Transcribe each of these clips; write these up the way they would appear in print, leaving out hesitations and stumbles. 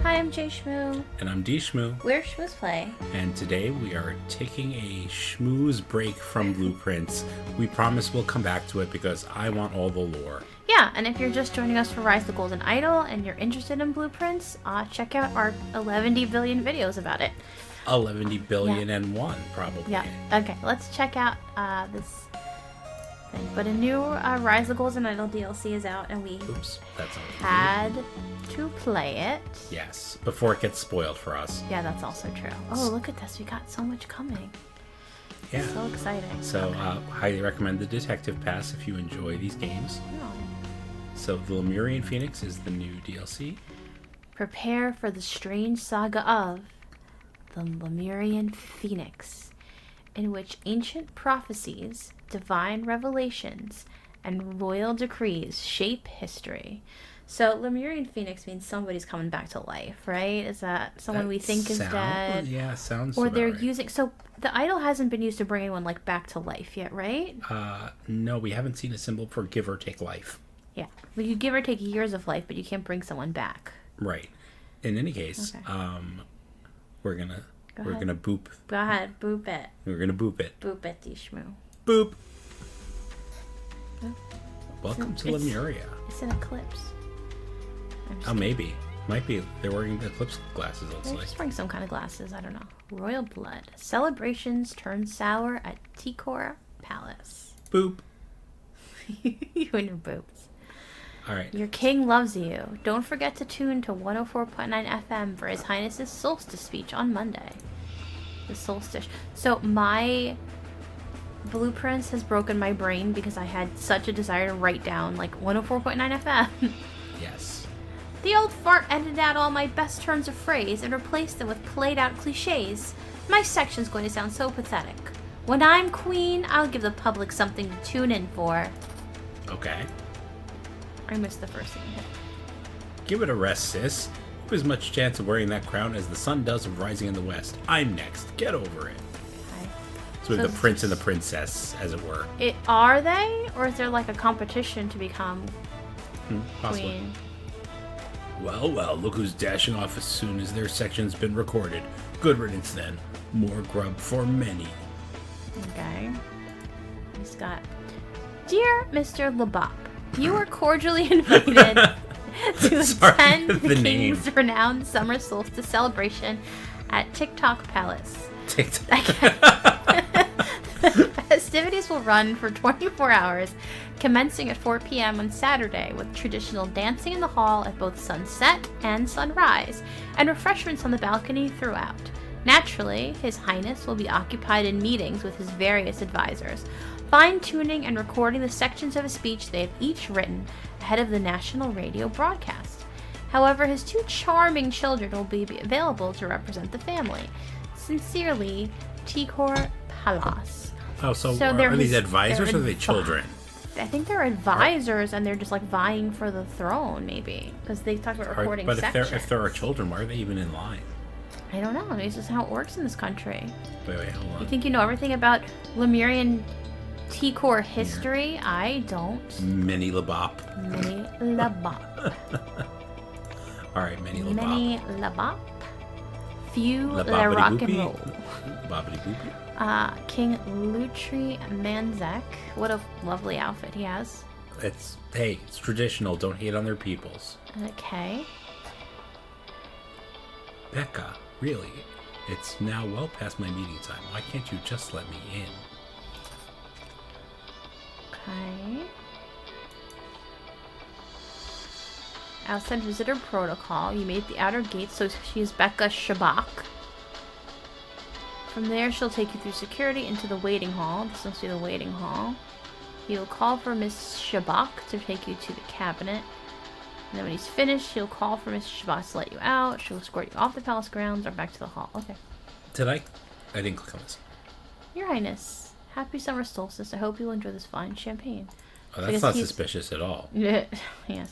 Hi, I'm JShmoo. And I'm DShmoo. We're Shmoo's Play. And today we are taking a schmooze break from Blueprints. We promise we'll come back to it because I want all the lore. Yeah, and if you're just joining us for Rise the Golden Idol and you're interested in Blueprints, check out our 11 billion videos about it. 11 billion and one, probably. Yeah, okay, let's check out this thing. But a new Rise the Golden Idol DLC is out, and we had to play it. Yes, before it gets spoiled for us. Yeah, that's also true. Oh, look at this. We got so much coming. Yeah. So exciting. So, highly recommend the Detective Pass if you enjoy these games. Oh. So, the Lemurian Phoenix is the new DLC. Prepare for the strange saga of the Lemurian Phoenix, in which ancient prophecies, divine revelations, and royal decrees shape history. So Lemurian Phoenix means somebody's coming back to life, right? Is that someone we think is dead? Yeah, sounds Or they're right. using... So the idol hasn't been used to bring anyone back to life yet, right? No, we haven't seen a symbol for give or take life. Yeah. Well, you give or take years of life, but you can't bring someone back. Right. In any case, Okay. we're gonna boop. Go ahead, boop it. We're gonna boop it. Boop it, DShmoo. Boop. Oh. Welcome to Lemuria. It's an eclipse. Oh, maybe. Might be. They're wearing the eclipse glasses, looks They're like. just wearing some kind of glasses. I don't know. Royal blood. Celebrations turn sour at Tikor Palace. Boop. You and your boobs. All right. Your king loves you. Don't forget to tune to 104.9 FM for His Highness's solstice speech on Monday. The solstice. So my Blueprints has broken my brain because I had such a desire to write down like 104.9 FM. Yes. The old fart edited out all my best turns of phrase and replaced them with played-out cliches. My section's going to sound so pathetic. When I'm queen, I'll give the public something to tune in for. Okay. I missed the first thing. Give it a rest, sis. Who has much chance of wearing that crown as the sun does of rising in the west? I'm next. Get over it. Okay. So we have the prince and the princess, as it were. Are they? Or is there like a competition to become Possibly. queen? Well, look who's dashing off as soon as their section's been recorded. Good riddance then. More grub for many. Okay. He's got... Dear Mr. Lebop, you are cordially invited to attend the King's renowned summer solstice celebration at TikTok Palace. TikTok. The festivities will run for 24 hours, commencing at 4 p.m. on Saturday, with traditional dancing in the hall at both sunset and sunrise, and refreshments on the balcony throughout. Naturally, His Highness will be occupied in meetings with his various advisors, fine-tuning and recording the sections of his speech they have each written ahead of the national radio broadcast. However, his two charming children will be available to represent the family. Sincerely, Tikor Palace. Oh, so are these advisors or are they children? I think they're advisors, and they're just like vying for the throne, maybe, because they talk about recording sections. But if there are children, why are they even in line? I don't know. This is how it works in this country. Wait, hold on. You think you know everything about Lemurian Tikor history? Yeah. I don't. Mini Lebop. Mini Lebop. All right, Mini Lebop. Mini Lebop. Few La Rock and Roll. Bobbity boopy. King Lutri Manzek. What a lovely outfit he has. It's traditional. Don't hate on their peoples. Okay. Becca, really? It's now well past my meeting time. Why can't you just let me in? Okay. Outside visitor protocol. You made the outer gate, so she's Becca Shabak. From there, she'll take you through security into the waiting hall. This must be the waiting hall. You'll call for Miss Shabak to take you to the cabinet. And then when he's finished, he'll call for Miss Shabak to let you out. She'll escort you off the palace grounds or back to the hall. Okay. I didn't click on this. Your Highness, happy summer solstice. I hope you'll enjoy this fine champagne. Oh, that's not suspicious at all. Yeah,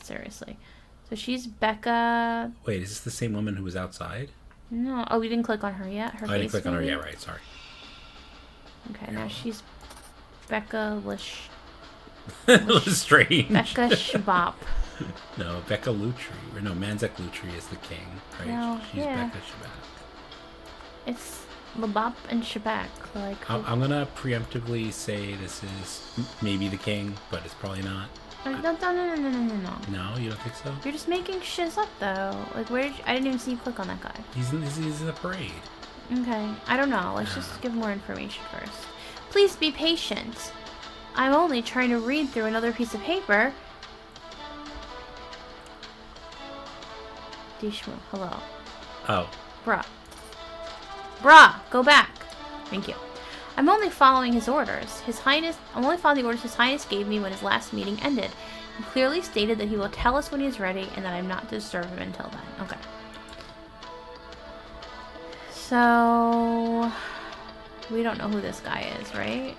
seriously. So she's Becca... Wait, is this the same woman who was outside? No. Oh, we didn't click on her yet? I didn't click on her yet, right. Sorry. Okay, now she's Becca Lestrange. Becca Schbop. No, Becca Lutri. Or no, Manzek Lutri is the king, right? No, She's yeah. Becca Shabak. It's Labop and Shabak. Like, I'm gonna preemptively say this is maybe the king, but it's probably not. no. No, you don't think so? You're just making shiz up, though. Like, where did I didn't even see you click on that guy. He's in the parade. Okay, I don't know. Let's just give more information first. Please be patient. I'm only trying to read through another piece of paper. DShmoo, hello. Oh. Bruh, go back. Thank you. I'm only following his orders. I'm only following the orders His Highness gave me when his last meeting ended. He clearly stated that he will tell us when he is ready and that I'm not to disturb him until then. Okay. So, we don't know who this guy is, right?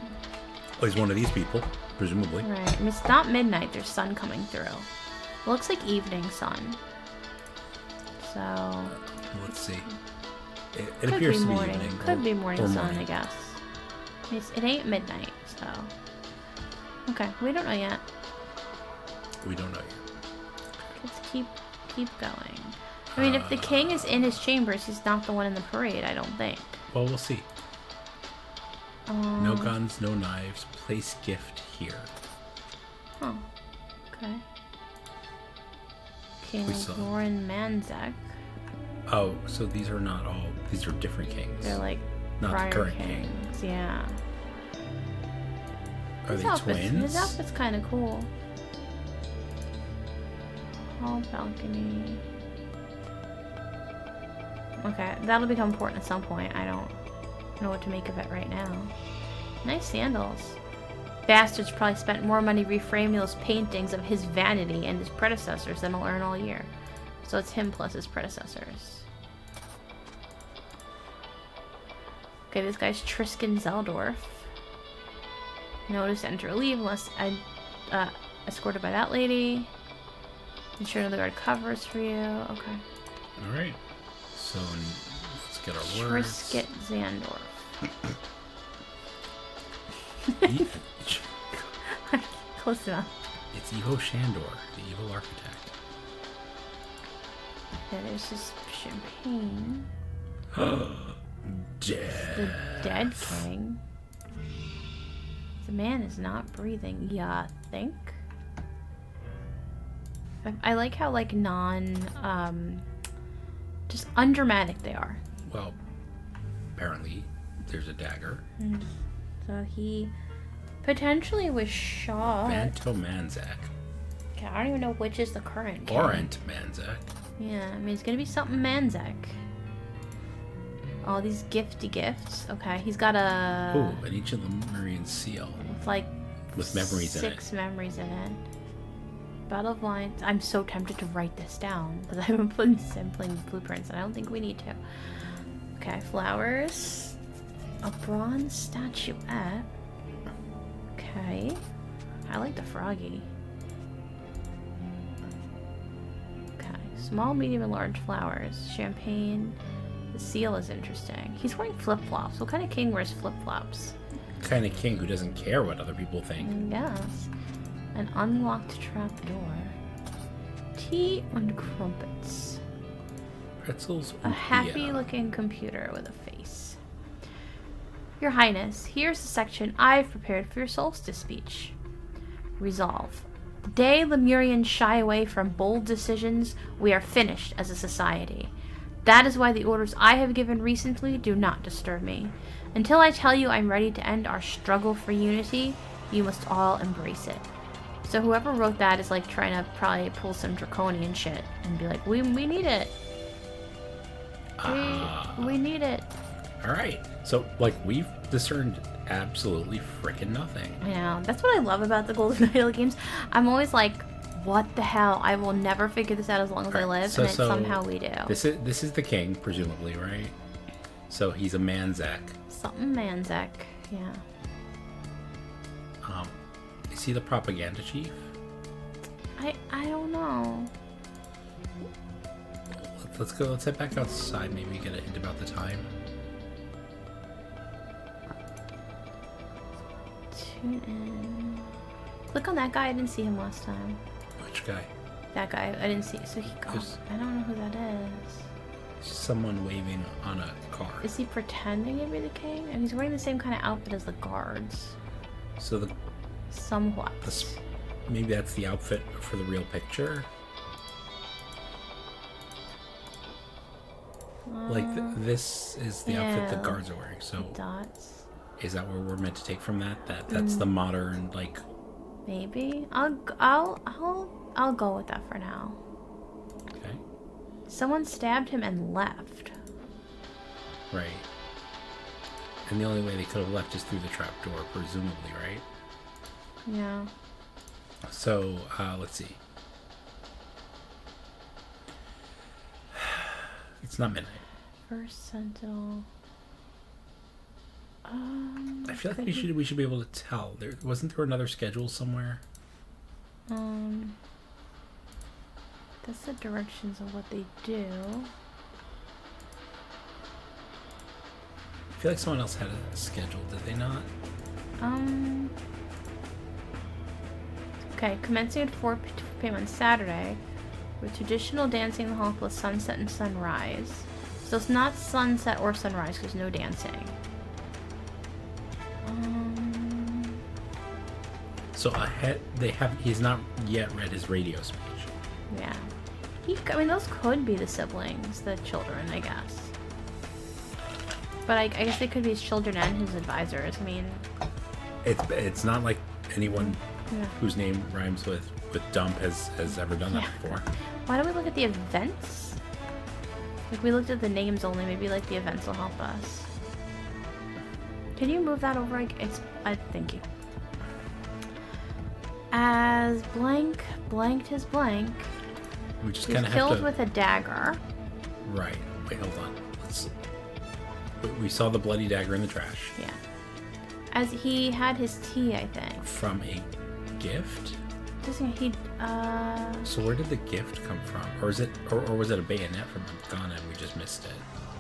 Well, he's one of these people, presumably. Right. It's not midnight. There's sun coming through. It looks like evening sun. So, let's see. It appears to be morning. evening. Could be morning sun, morning. I guess. It ain't midnight, so. Okay, we don't know yet. We don't know yet. Let's keep going. I mean, if the king is in his chambers, he's not the one in the parade, I don't think. Well, we'll see. No guns, no knives. Place gift here. Oh, okay. King We saw. Lauren Manzek. Oh, so these are not all. These are different kings. They're like not prior the current kings. king. Yeah. Are they twins? His outfit's kind of cool. Hall balcony. Okay, that'll become important at some point. I don't know what to make of it right now. Nice sandals. Bastards probably spent more money reframing those paintings of his vanity and his predecessors than he'll earn all year. So it's him plus his predecessors. Okay, this guy's Tristan Zeldorf. Notice enter or leave unless I'm escorted by that lady. Ensure another guard covers for you. Okay. Alright. So let's get our words. Trisket Zandorf. Close enough. It's Ivo Shandor, the evil architect. Yeah, there's just champagne. Dead. The dead king. The man is not breathing. Yeah, think. I like how like just undramatic they are. Well, apparently there's a dagger. So he potentially was shot. Vanto Manzak. Okay, I don't even know which is the current king. Orant Manzak. Yeah, I mean it's gonna be something Manzek. All these gifty gifts. Okay, he's got a. Ooh, an ancient Lemurian seal. With like. With memories in it. 6 memories in it. Battle of Lines. I'm so tempted to write this down because I've been putting sampling blueprints and I don't think we need to. Okay, flowers. A bronze statuette. Okay. I like the froggy. Okay. Small, medium, and large flowers. Champagne. The seal is interesting. He's wearing flip-flops. What kind of king wears flip-flops? Kind of king who doesn't care what other people think. Yes. An unlocked trapdoor. Tea and crumpets. Pretzels. A happy-looking computer with a face. Your Highness, here's the section I've prepared for your solstice speech. Resolve. The day Lemurians shy away from bold decisions, we are finished as a society. That is why the orders I have given recently do not disturb me. Until I tell you I'm ready to end our struggle for unity, you must all embrace it. So whoever wrote that is like trying to probably pull some draconian shit and be like, we need it. We need it. Alright. So, like, we've discerned absolutely freaking nothing. I know. That's what I love about the Golden Idol games. I'm always like, what the hell? I will never figure this out as long as I live, and somehow we do. This is the king, presumably, right? So he's a Manzak. Something Manzek, yeah. Is he the propaganda chief? I don't know. Let's go. Let's head back outside. Maybe get a hint about the time. Tune in. Click on that guy. I didn't see him last time. Which guy? That guy, I didn't see. So he goes. I don't know who that is. Someone waving on a car. Is he pretending to be the king? And he's wearing the same kind of outfit as the guards. So somewhat. Maybe that's the outfit for the real picture. This is the outfit the guards are wearing. So dots. Is that where we're meant to take from that? That's the modern Maybe I'll go with that for now. Okay. Someone stabbed him and left. Right. And the only way they could have left is through the trap door, presumably, right? Yeah. So let's see. It's not midnight. First Sentinel. I feel like we should be able to tell. Wasn't there another schedule somewhere? That's the directions of what they do. I feel like someone else had a schedule, did they not? Okay, commencing at 4 p.m. on Saturday, with traditional dancing in the hall plus sunset and sunrise. So it's not sunset or sunrise because no dancing. So he's not yet read his radio speech. Yeah. I mean, those could be the siblings, the children, I guess. But I guess they could be his children and his advisors. I mean... It's not like anyone whose name rhymes with dump has ever done that before. Why don't we look at the events? If we looked at the names only, maybe the events will help us. Can you move that over? Thank you. As blank blanked his blank, We just he kind was of have killed to. with a dagger. Right. Wait, hold on. We saw the bloody dagger in the trash. Yeah. As he had his tea, I think. From a gift? Doesn't he? So where did the gift come from? Or was it a bayonet from Ghana and we just missed it?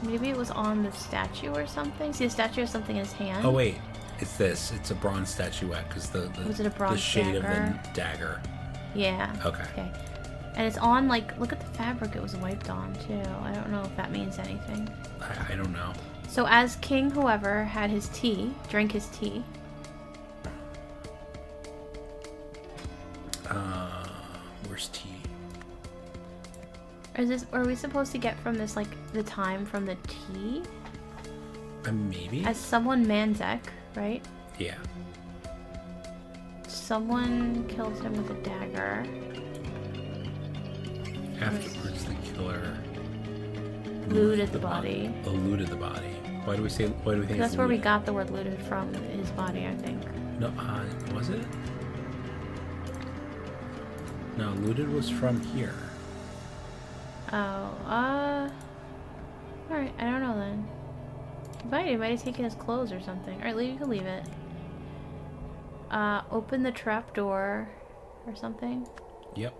Maybe it was on the statue or something. See, the statue has something in his hand. Oh wait, it's this. It's a bronze statuette because Was it a bronze the shade dagger? of the dagger. Yeah. Okay. And it's on look at the fabric it was wiped on too. I don't know if that means anything. I don't know. So as King whoever had his tea, drank his tea. Where's tea? Are we supposed to get from this the time from the tea? Maybe. As someone Manzek, right? Yeah. Someone killed him with a dagger. Afterwards, the killer looted the body. Looted the body. Why do we think? That's where we got the word looted from. His body, I think. No, was it? No, looted was from here. Oh, alright, I don't know then. He might have taken his clothes or something. Alright, you can leave it. Open the trap door or something. Yep.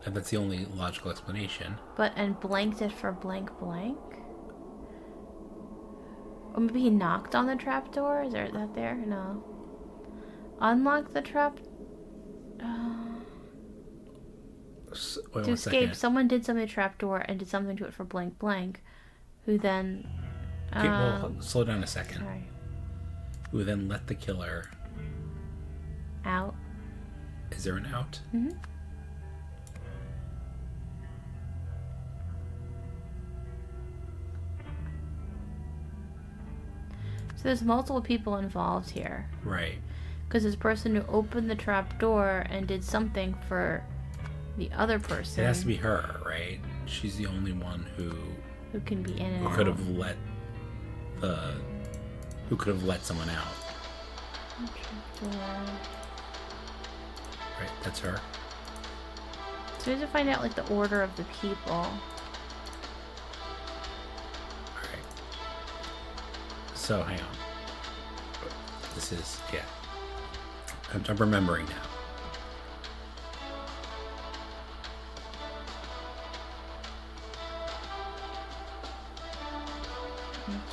And that's the only logical explanation. And blanked it for blank blank? Or maybe he knocked on the trap door? Is that there? No. Unlock the trap... Wait, to escape, someone did something to the trapdoor and did something to it for blank blank, who then... Okay, well, slow down a second. Sorry. Who then let the killer... Out. Is there an out? Mm-hmm. So there's multiple people involved here. Right. Because this person who opened the trapdoor and did something for... the other person. It has to be her, right? She's the only one who can be in and out. Who could have let someone out. Right, that's her. So we have to find out the order of the people. Alright. So hang on. This is I'm remembering now.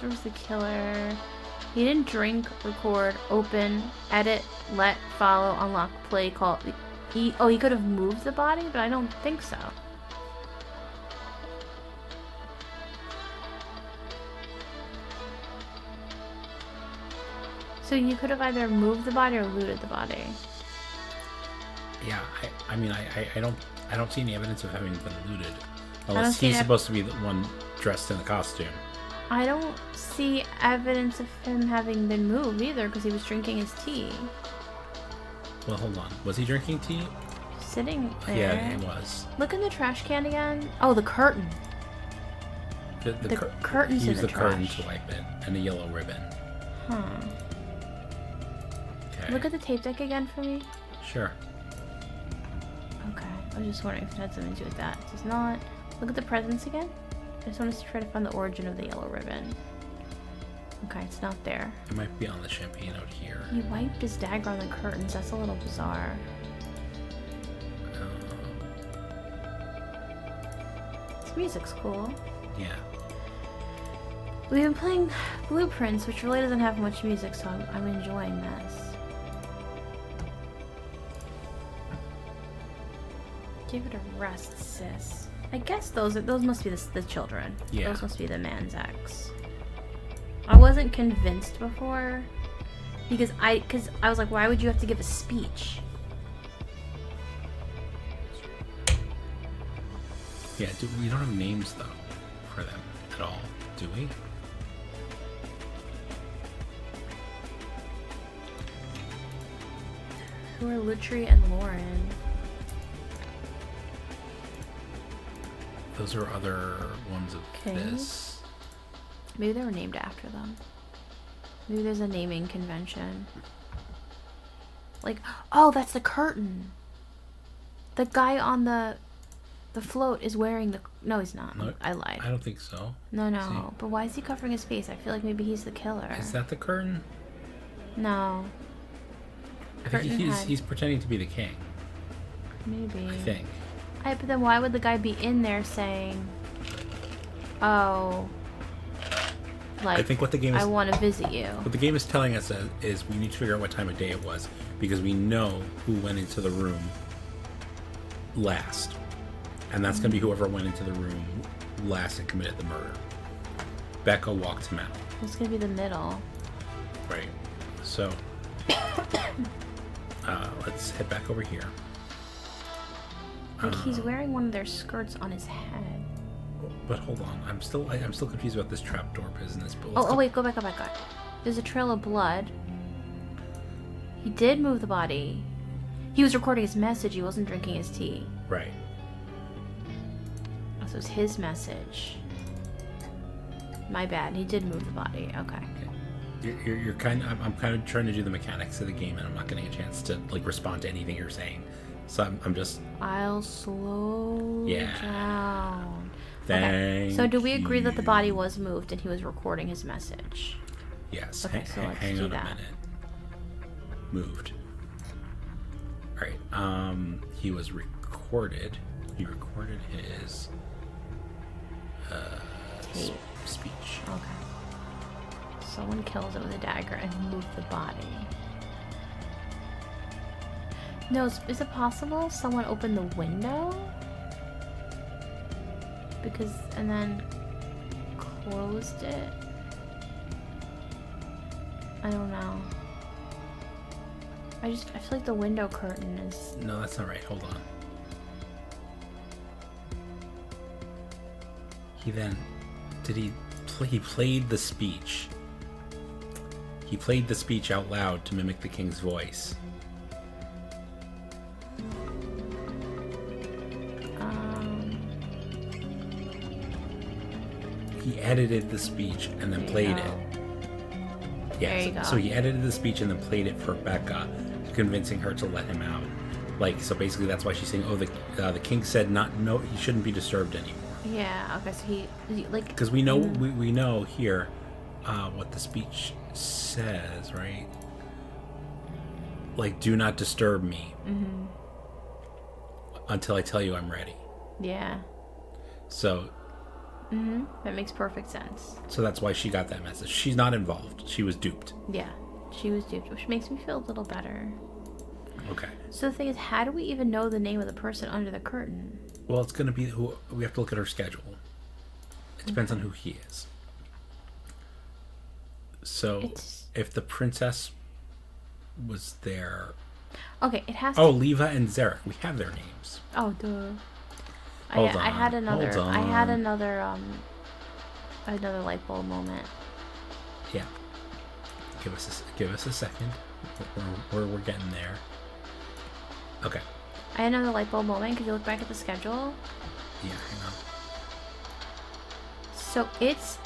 There's the killer. He didn't drink, record, open, edit, let, follow, unlock, play, call. He could have moved the body, but I don't think so. So you could have either moved the body or looted the body. Yeah, I mean, I don't see any evidence of having been looted. Unless he's supposed to be the one dressed in the costume. I don't see evidence of him having been moved either, because he was drinking his tea. Well, hold on. Was he drinking tea? Sitting there. Yeah, he was. Look in the trash can again. Oh, the curtain. The curtain's he in used the the curtain trash. to wipe it, and a yellow ribbon. Huh. Okay. Look at the tape deck again for me. Sure. Okay. I was just wondering if it had something to do with that. It does not. Look at the presents again. I just want us to try to find the origin of the yellow ribbon. Okay, it's not there. It might be on the champagne out here. He wiped his dagger on the curtains. That's a little bizarre. This music's cool. Yeah. We've been playing Blueprints, which really doesn't have much music, so I'm enjoying this. Give it a rest, sis. I guess those must be the children. Yeah. Those must be the Manzacks. I wasn't convinced before because I was like, why would you have to give a speech? Yeah, we don't have names though for them at all, do we? Who are Lutri and Lauren? Those are other ones of this. Maybe they were named after them. Maybe there's a naming convention. Like, oh, that's the curtain. The guy on the float is wearing the... No, he's not. No, I lied. I don't think so. No. See? But why is he covering his face? I feel like maybe he's the killer. Is that the curtain? No. I think he's pretending to be the king. Maybe. I think. But then why would the guy be in there saying, oh... Like, I think what the game is... I want to visit you. What the game is telling us is we need to figure out what time of day it was, because we know who went into the room last. And that's going to be whoever went into the room last and committed the murder. Becca walked him out. It's going to be the middle. Right. So, let's head back over here. Like, he's wearing one of their skirts on his head. But hold on, I'm still confused about this trapdoor business. But Oh, wait, go back. There's a trail of blood. He did move the body. He was recording his message. He wasn't drinking his tea. Right. Oh, so it's his message. My bad. He did move the body. Okay. You're kind of... I'm kind of trying to do the mechanics of the game, and I'm not getting a chance to like respond to anything you're saying. So I'm just... I'll slow down. Thank So do we agree that the body was moved and he was recording his message? Yes. Okay, so let's hang do on that. a minute. Moved. All right. He was recorded. He recorded his Tape. speech. Okay. Someone kills it with a dagger and moved the body. No, is it possible someone opened the window? And then closed it? I don't know. I feel like the window curtain is... No, that's not right. Hold on. He played the speech. He played the speech out loud to mimic the king's voice. He edited the speech and then played it. Yeah, so he edited the speech and then played it for Becca, convincing her to let him out. Like, so basically that's why she's saying, oh, the king said he shouldn't be disturbed anymore. Yeah, okay, so he like... Because we know, we know here what the speech says, right? Like, do not disturb me until I tell you I'm ready. Yeah. So... That makes perfect sense. So that's why she got that message. She's not involved. She was duped. Yeah, she was duped, which makes me feel a little better. Okay. So the thing is, how do we even know the name of the person under the curtain? Well, it's going to be who. We have to look at her schedule. It depends on who he is. So, if the princess was there... Okay, it has to... Oh, Leva and Zarek. We have their names. Oh, duh. Hold on. I had another light bulb moment. Yeah. Give us a second. We're getting there. Okay. I had another light bulb moment. Could you look back at the schedule? Yeah, hang on. So it's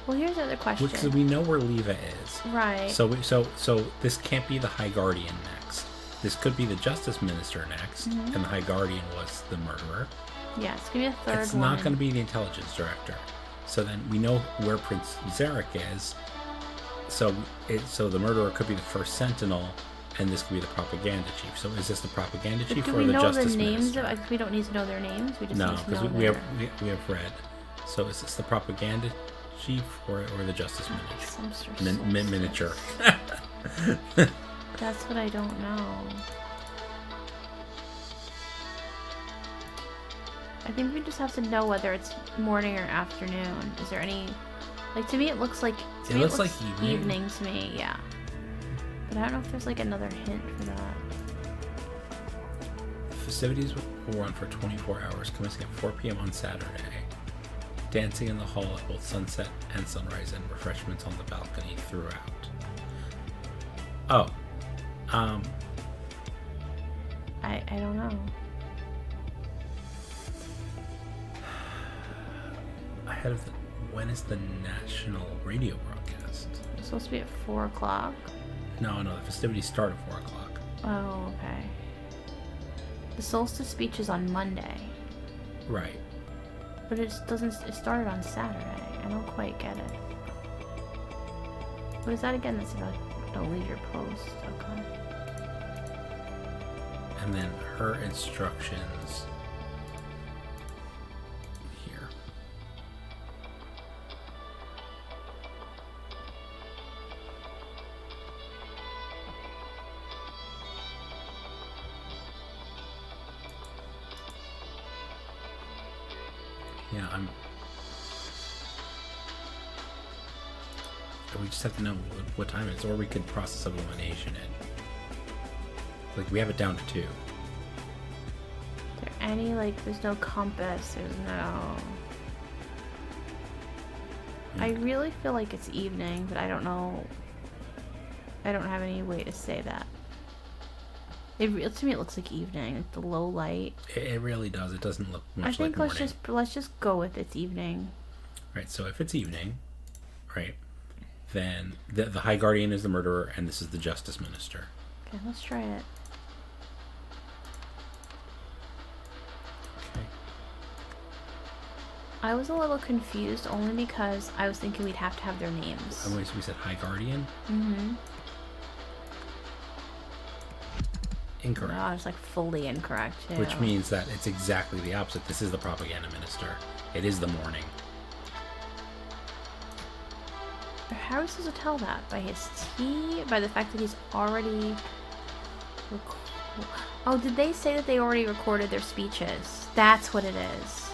well, here's the other question. Because we know where Leva is. Right. So this can't be the High Guardian next. This could be the Justice Minister next, and the High Guardian was the murderer. Yeah, it's gonna be a third one. It's not gonna be the Intelligence Director. So then we know where Prince Zarek is. So the murderer could be the first Sentinel, and this could be the Propaganda Chief. So is this the Propaganda Chief or the Justice Minister? Of, we don't need to know their names. We just no, need to know because we have Red. So is this the Propaganda Chief or the Justice Minister? Miniature. That's what I don't know. I think we just have to know whether it's morning or afternoon. Is there any... Like, to me it looks like... It looks like evening to me, yeah. But I don't know if there's, like, another hint for that. The festivities will run for 24 hours, commencing at 4 p.m. on Saturday. Dancing in the hall at both sunset and sunrise, and refreshments on the balcony throughout. Oh. I don't know. Ahead of when is the national radio broadcast? It's supposed to be at 4 o'clock. No, the festivities start at 4 o'clock. Oh, okay. The solstice speech is on Monday. Right. But it started on Saturday. I don't quite get it. What is that again? That's about a leisure post. Okay. And then her instructions here. Yeah, we just have to know what time it is, or we could process of elimination it. Like, we have it down to 2. Is there any, like, there's no compass, there's no... I really feel like it's evening, but I don't know. I don't have any way to say that. To me, it looks like evening, like the low light. It really does. It doesn't look much like morning. I think let's just go with it's evening. Right. So if it's evening, right, then the High Guardian is the murderer, and this is the Justice Minister. Okay, let's try it. Okay. I was a little confused only because I was thinking we'd have to have their names. Oh, wait, so we said High Guardian? Mm-hmm. Incorrect. Oh, it's like fully incorrect, too. Which means that it's exactly the opposite. This is the Propaganda Minister. It is the morning. How are we supposed to tell that? By his tea? By the fact that he's already... Oh, did they say that they already recorded their speeches? That's what it is.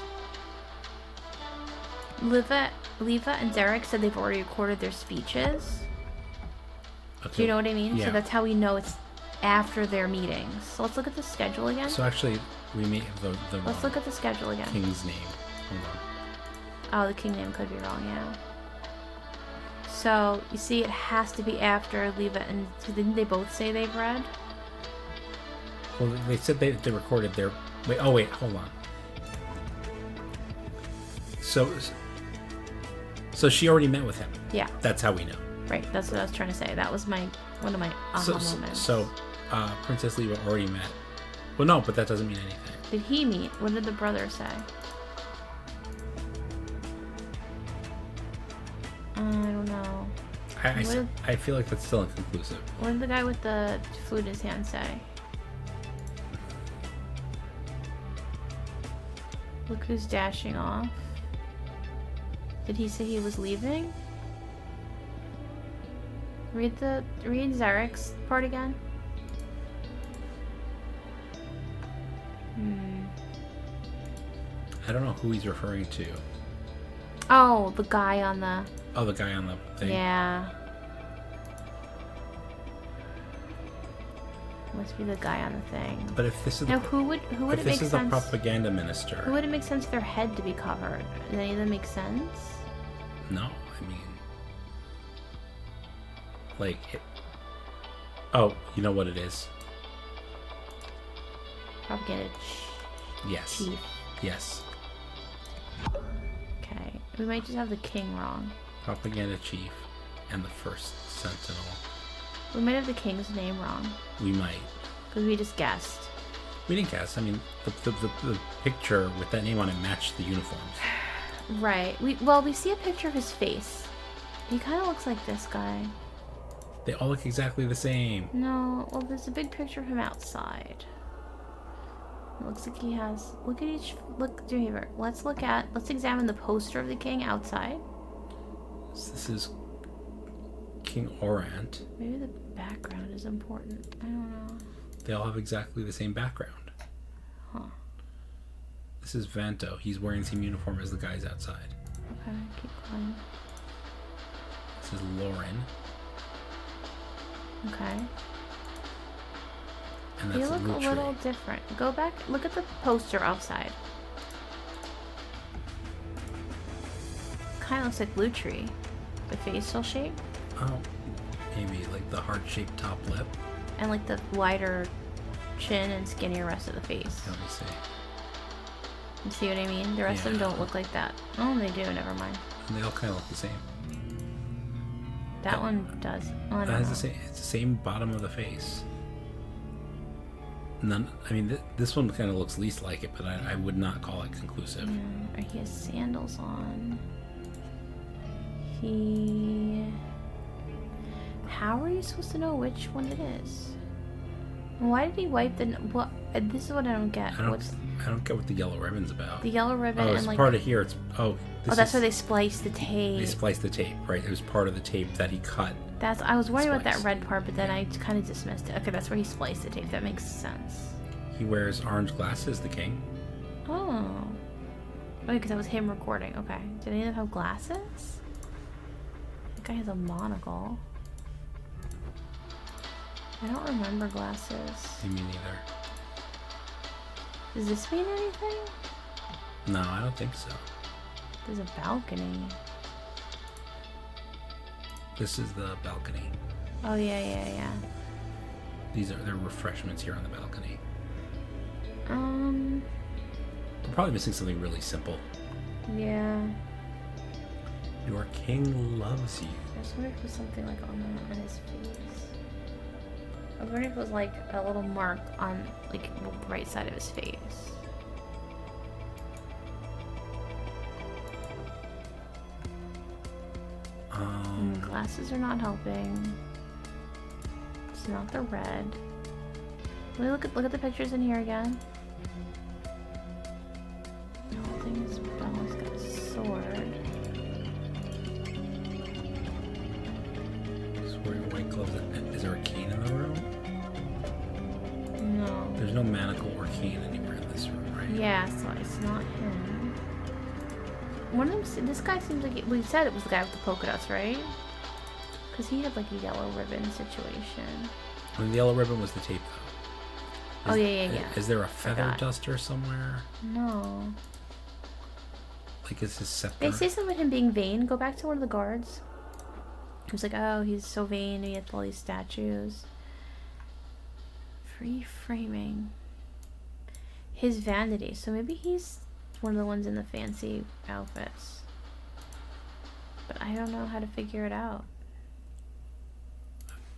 Leva and Zarek said they've already recorded their speeches. Okay. Do you know what I mean? Yeah. So that's how we know it's after their meetings. So let's look at the schedule again. So actually, we may have the Let's look at the schedule again. King's name. Hold on. Oh, the king name could be wrong, yeah. So, you see, it has to be after Leva and... Didn't they both say they've read? Well, they said they recorded their... Wait, hold on. So she already met with him. Yeah. That's how we know. Right, that's what I was trying to say. That was one of my aha moments. So, Princess Leva already met. Well, no, but that doesn't mean anything. Did he meet? What did the brother say? I don't know. I feel like that's still inconclusive. What did the guy with the flute in his hand say? Look who's dashing off. Did he say he was leaving? Read Zarek's part again. I don't know who he's referring to. Oh, the guy on the... Oh, the guy on the thing? Yeah. Must be the guy on the thing. But if this is now, who would it make sense? If this is the propaganda minister... Who would it make sense for their head to be covered? Does any of them make sense? No, I mean... Like... Oh, you know what it is? Propaganda Yes. chief. Yes. Okay. We might just have the king wrong. Propaganda chief and the first sentinel. We might have the king's name wrong. We might. Because we just guessed. We didn't guess. I mean, the picture with that name on it matched the uniforms. Right. We see a picture of his face. He kind of looks like this guy. They all look exactly the same. No. Well, there's a big picture of him outside. It looks like he has... Look at each... Look, do me a favor. Let's examine the poster of the king outside. So this is King Orant. Maybe the background is important. I don't know. They all have exactly the same background. Huh. This is Vanto. He's wearing the same uniform as the guys outside. Okay, keep going. This is Lauren. Okay. And They that's look Lutri. a little different. Go back. Look at the poster outside. Kind of looks like Lutri. The facial shape. Oh, maybe like the heart-shaped top lip. And like the wider chin and skinnier rest of the face. Let me see. You see what I mean? The rest of them don't look like that. Oh, they do. Never mind. And they all kind of look the same. That one does. Oh, I That don't has know. the same. It's the same bottom of the face. None. I mean, this one kind of looks least like it, but I would not call it conclusive. Yeah, he has sandals on. How are you supposed to know which one it is? Why did he wipe the... What? This is what I don't get. I don't get what the yellow ribbon's about. The yellow ribbon it's and like... part of here. It's that's where they spliced the tape. They spliced the tape, right? It was part of the tape that he cut. I was worried about that Spliced. red part, but then I kind of dismissed it. Okay, that's where he spliced the tape. That makes sense. He wears orange glasses, the king. Oh. Oh, because that was him recording. Okay. Did any of them have glasses? That guy has a monocle. I don't remember glasses. Me neither. Does this mean anything? No, I don't think so. There's a balcony. This is the balcony. Oh, yeah. There are refreshments here on the balcony. Um, We're probably missing something really simple. yeah. Your king loves you. I just wonder if it was something like on his face. I was wondering if it was like a little mark on like the right side of his face. Glasses are not helping. It's not the red. Let me look at the pictures in here again. The whole thing is Bella's got a sword. He's wearing white gloves. Is there a cane in the room? No. There's no manacle or cane anywhere in this room, right? Yeah, so it's not him. One of them. This guy seems like we said it was the guy with the polka dots, right? Because he had like a yellow ribbon situation. I mean, the yellow ribbon was the tape, though. Oh yeah. Is there a feather Forgot. duster somewhere? No. Like, is his scepter? They say something about him being vain. Go back to one of the guards. He was like, oh, he's so vain. He has all these statues. Free framing. His vanity. So maybe he's one of the ones in the fancy outfits. But I don't know how to figure it out.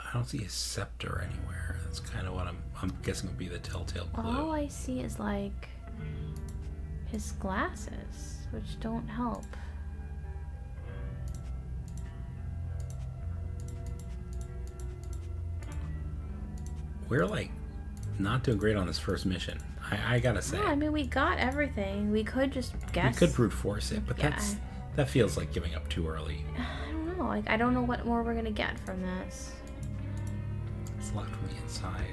I don't see his scepter anywhere. That's kind of what I'm guessing would be the telltale clue. All I see is like his glasses, which don't help. We're like not doing great on this first mission. I gotta say. No, I mean we got everything. We could just guess. We could brute force it, but Yeah. that feels like giving up too early. I don't know. Like, I don't know what more we're gonna get from this. It's locked from the inside.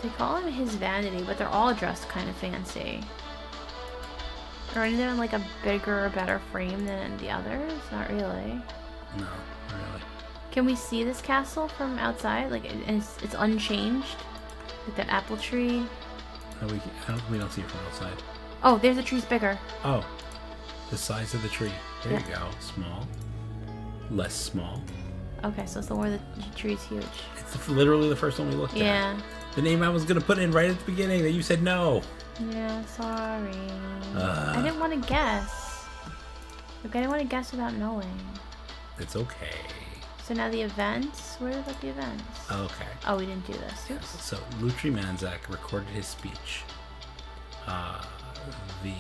They call him His Vanity, but they're all dressed kind of fancy. Are any of them like a bigger or better frame than the others? Not really. No, not really. Can we see this castle from outside? Like, it's unchanged? Like that apple tree? No, we don't see it from outside. Oh, there's the tree's bigger. Oh, the size of the tree. There you go. Small. Less small. Okay, so it's the one where the tree's huge. It's literally the first one we looked at. Yeah. The name I was going to put in right at the beginning that you said no. Yeah, sorry. I didn't want to guess. Like, I didn't want to guess without knowing. It's okay. So now the events? Where about the events? Okay. Oh, we didn't do this. Yes. So Lutri Manzak recorded his speech. The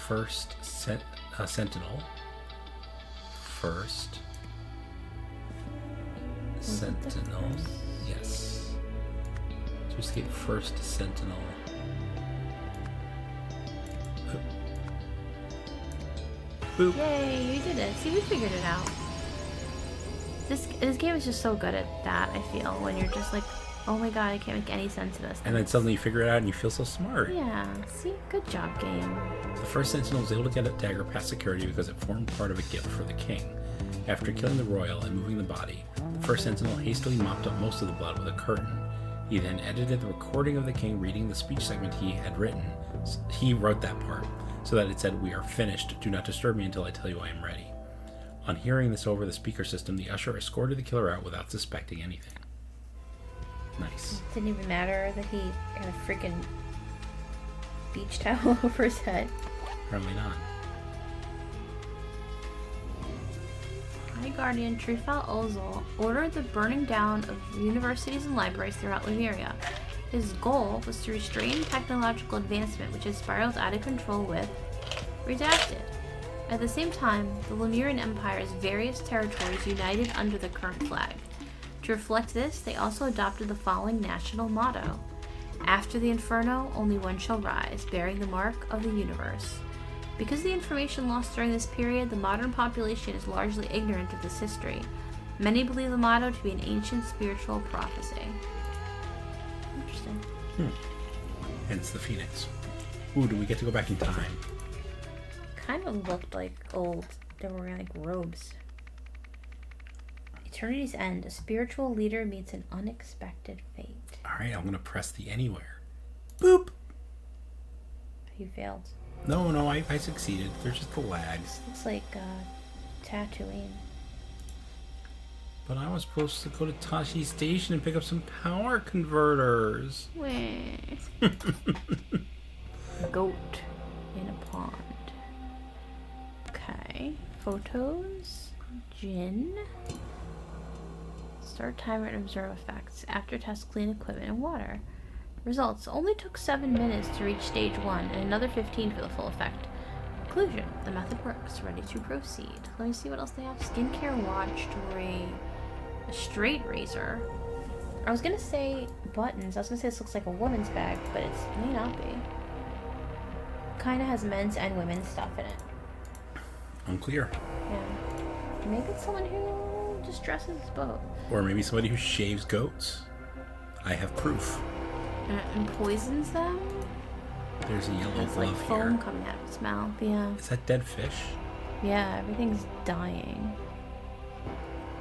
first sentinel. First sentinel. Yes. To escape first sentinel. Boop. Yay, we did it. See, we figured it out. This game is just so good at that, I feel, when you're just like, oh my god, I can't make any sense of this. And then suddenly you figure it out and you feel so smart. Yeah, see? Good job, game. The first sentinel was able to get a dagger past security because it formed part of a gift for the king. After killing the royal and moving the body, the first sentinel hastily mopped up most of the blood with a curtain. He then edited the recording of the king reading the speech segment he had written. He wrote that part, so that it said, "We are finished. Do not disturb me until I tell you I am ready." On hearing this over the speaker system, the usher escorted the killer out without suspecting anything. Nice. It didn't even matter that he had a freaking beach towel over his head. Probably not. High Guardian Trifal Ozol ordered the burning down of universities and libraries throughout Lemuria. His goal was to restrain technological advancement, which had spiraled out of control with redacted. At the same time, the Lemurian Empire's various territories united under the current flag. To reflect this, they also adopted the following national motto: "After the inferno, only one shall rise, bearing the mark of the universe." Because of the information lost during this period, the modern population is largely ignorant of this history. Many believe the motto to be an ancient spiritual prophecy. Interesting. Hence the phoenix. Ooh, do we get to go back in time? Kind of looked like old. They were wearing like robes. Eternity's End. A spiritual leader meets an unexpected fate. Alright, I'm going to press the anywhere. Boop! You failed. No, I succeeded. There's just a lag. This looks like Tatooine. But I was supposed to go to Tashi Station and pick up some power converters. Wait. Goat in a pond. Okay. Photos. Jinn. Start timer and observe effects. After test, clean equipment and water. Results. Only took 7 minutes to reach stage 1 and another 15 for the full effect. Conclusion. The method works. Ready to proceed. Let me see what else they have. Skincare watch, jewelry, a straight razor. I was gonna say buttons. I was gonna say this looks like a woman's bag, but it may not be. Kinda has men's and women's stuff in it. Unclear. Yeah. Maybe it's someone who just dresses as both. Or maybe somebody who shaves goats. I have proof. And poisons them? There's a yellow There's glove like foam here. coming out of its mouth. Yeah. Is that dead fish? Yeah, everything's dying.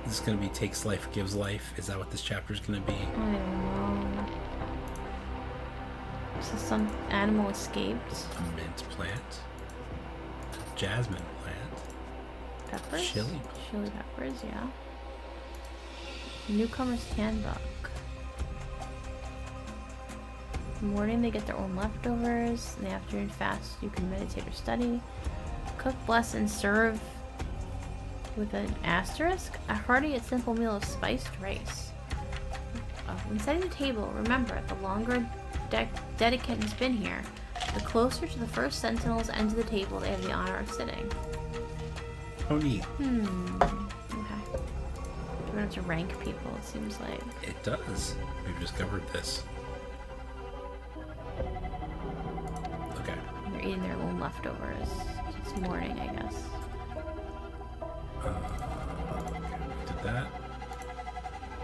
This is going to be takes life, gives life. Is that what this chapter is going to be? I don't know. So some animal escaped. A mint plant. Jasmine plant. Peppers? Chili. Chili peppers, yeah. Newcomer's handbook. In the morning they get their own leftovers. In the afternoon fast you can meditate or study. Cook, bless, and serve with an asterisk. A hearty yet simple meal of spiced rice. When setting the table, remember, the longer dedicant has been here, the closer to the first sentinel's end of the table they have the honor of sitting. Oh, neat. Okay. We're going to have to rank people, it seems like. It does. We've discovered this. eating their own leftovers. It's morning, I guess. Did that?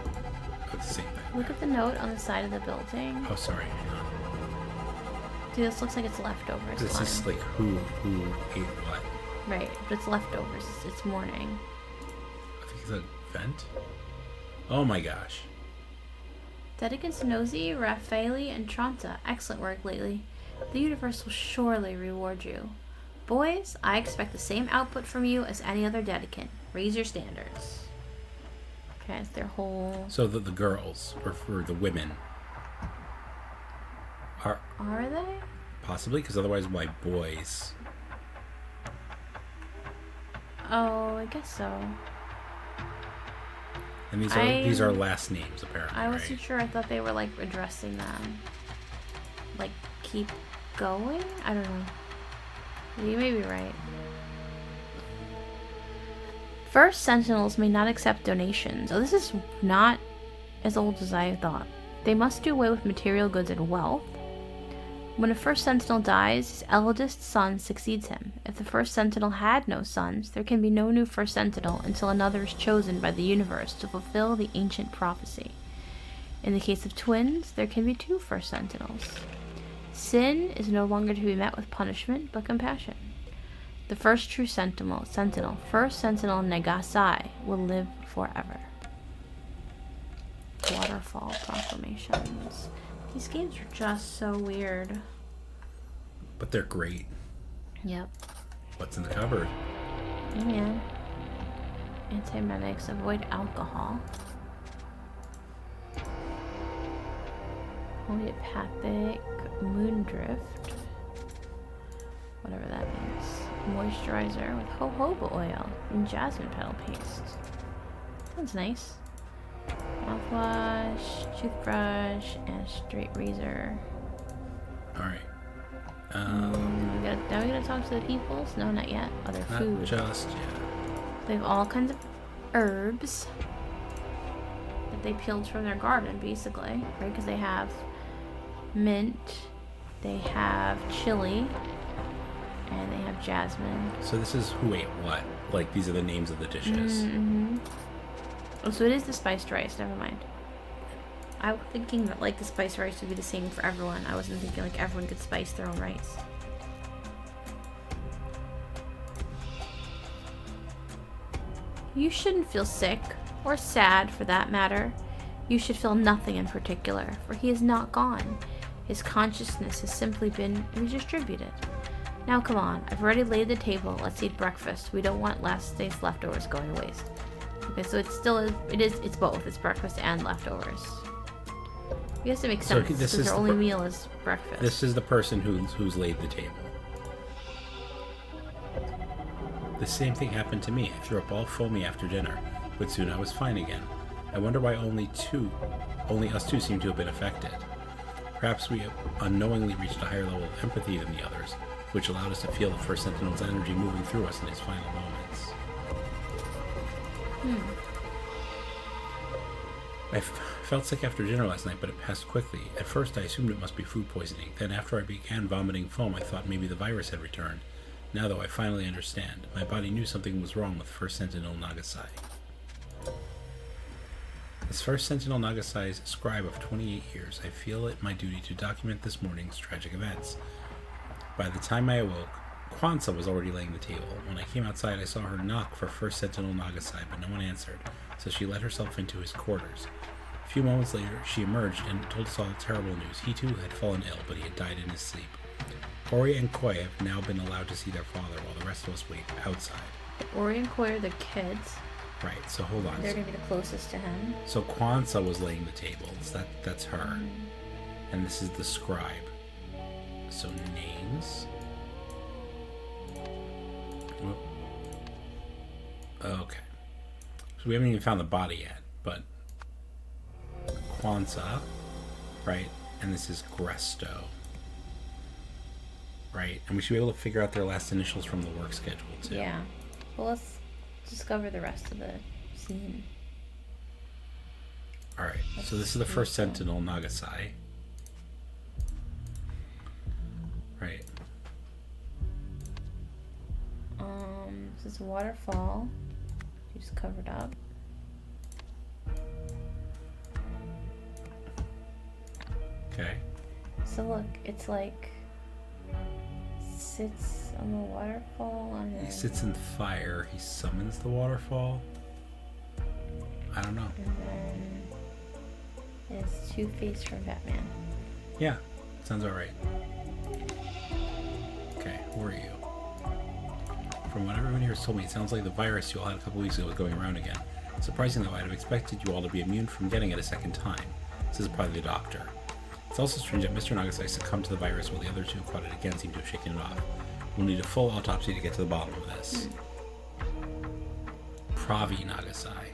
Oh, it's the same thing. Look at the note on the side of the building. Oh, sorry. Hang on. Dude, this looks like it's leftovers. This is like who ate what? Right, but it's leftovers. It's morning. I think it's a vent. Oh my gosh. Dedicants Nosy, Raffaele, and Tronta. Excellent work lately. The universe will surely reward you. Boys, I expect the same output from you as any other dedicant. Raise your standards. Okay, it's their whole... So the girls, or for the women, are they? Possibly, because otherwise why boys? Oh, I guess so. And these are last names, apparently. I wasn't sure. I thought they were like addressing them. Like, keep going? I don't know. You may be right. First Sentinels may not accept donations. Oh, this is not as old as I thought. They must do away with material goods and wealth. When a first Sentinel dies, his eldest son succeeds him. If the first Sentinel had no sons, there can be no new first Sentinel until another is chosen by the universe to fulfill the ancient prophecy. In the case of twins, there can be 2 first Sentinels. Sin is no longer to be met with punishment, but compassion. The first true Sentinel, first Sentinel Negasai, will live forever. Waterfall proclamations. These games are just so weird. But they're great. Yep. What's in the cupboard? Hey man. Antiemetics, avoid alcohol. Homeopathic moondrift. Whatever that means. Moisturizer with jojoba oil and jasmine petal paste. Sounds nice. Mouthwash, toothbrush, and a straight razor. Alright. Now we gotta talk to the peoples? No, not yet. Other food. Not just yet. They have all kinds of herbs that they peeled from their garden, basically, right? Because they have mint, they have chili, and they have jasmine. So this is who ate what? Like, these are the names of the dishes. Mm-hmm. Oh, so it is the spiced rice. Never mind. I was thinking that, like, the spiced rice would be the same for everyone. I wasn't thinking, like, everyone could spice their own rice. You shouldn't feel sick, or sad for that matter. You should feel nothing in particular, for he is not gone. His consciousness has simply been redistributed. Now come on, I've already laid the table. Let's eat breakfast. We don't want last day's leftovers going to waste. Okay, so it's both. It's breakfast and leftovers. I guess it makes sense, because their only meal is breakfast. This is the person who's laid the table. The same thing happened to me. I threw up all foamy after dinner, but soon I was fine again. I wonder why only us two seem to have been affected. Perhaps we unknowingly reached a higher level of empathy than the others, which allowed us to feel the first Sentinel's energy moving through us in his final moments. I felt sick after dinner last night, but it passed quickly. At first I assumed it must be food poisoning. Then after I began vomiting foam, I thought maybe the virus had returned. Now though, I finally understand. My body knew something was wrong with First Sentinel Nagasai. As First Sentinel Nagasai's scribe of 28 years, I feel it my duty to document this morning's tragic events. By the time I awoke, Kwanzaa was already laying the table. When I came outside, I saw her knock for First Sentinel Nagasai, but no one answered, so she let herself into his quarters. A few moments later, she emerged and told us all the terrible news. He too had fallen ill, but he had died in his sleep. Ori and Koi have now been allowed to see their father, while the rest of us wait outside. Ori and Koi are the kids. Right, so hold on. They're going to be the closest to him. So Kwanzaa was laying the tables. That's her. And this is the scribe. So names. Whoop. Okay. So we haven't even found the body yet, but Kwanzaa, right? And this is Gresto. Right? And we should be able to figure out their last initials from the work schedule, too. Yeah. Well, let's discover the rest of the scene. Alright, so this is the first Sentinel, Nagasai. Right. this is a waterfall. You just covered up. Okay. So look, it's like sits on the waterfall. And he sits in fire. He summons the waterfall. I don't know. And then it's Two-Face from Batman. Yeah, sounds alright. Okay, who are you? From what everyone here has told me, it sounds like the virus you all had a couple weeks ago is going around again. Surprisingly, I'd have expected you all to be immune from getting it a second time. This is probably the doctor. It's also strange that Mr. Nagasai succumbed to the virus while the other two who caught it again seem to have shaken it off. We'll need a full autopsy to get to the bottom of this. Pravi Nagasai.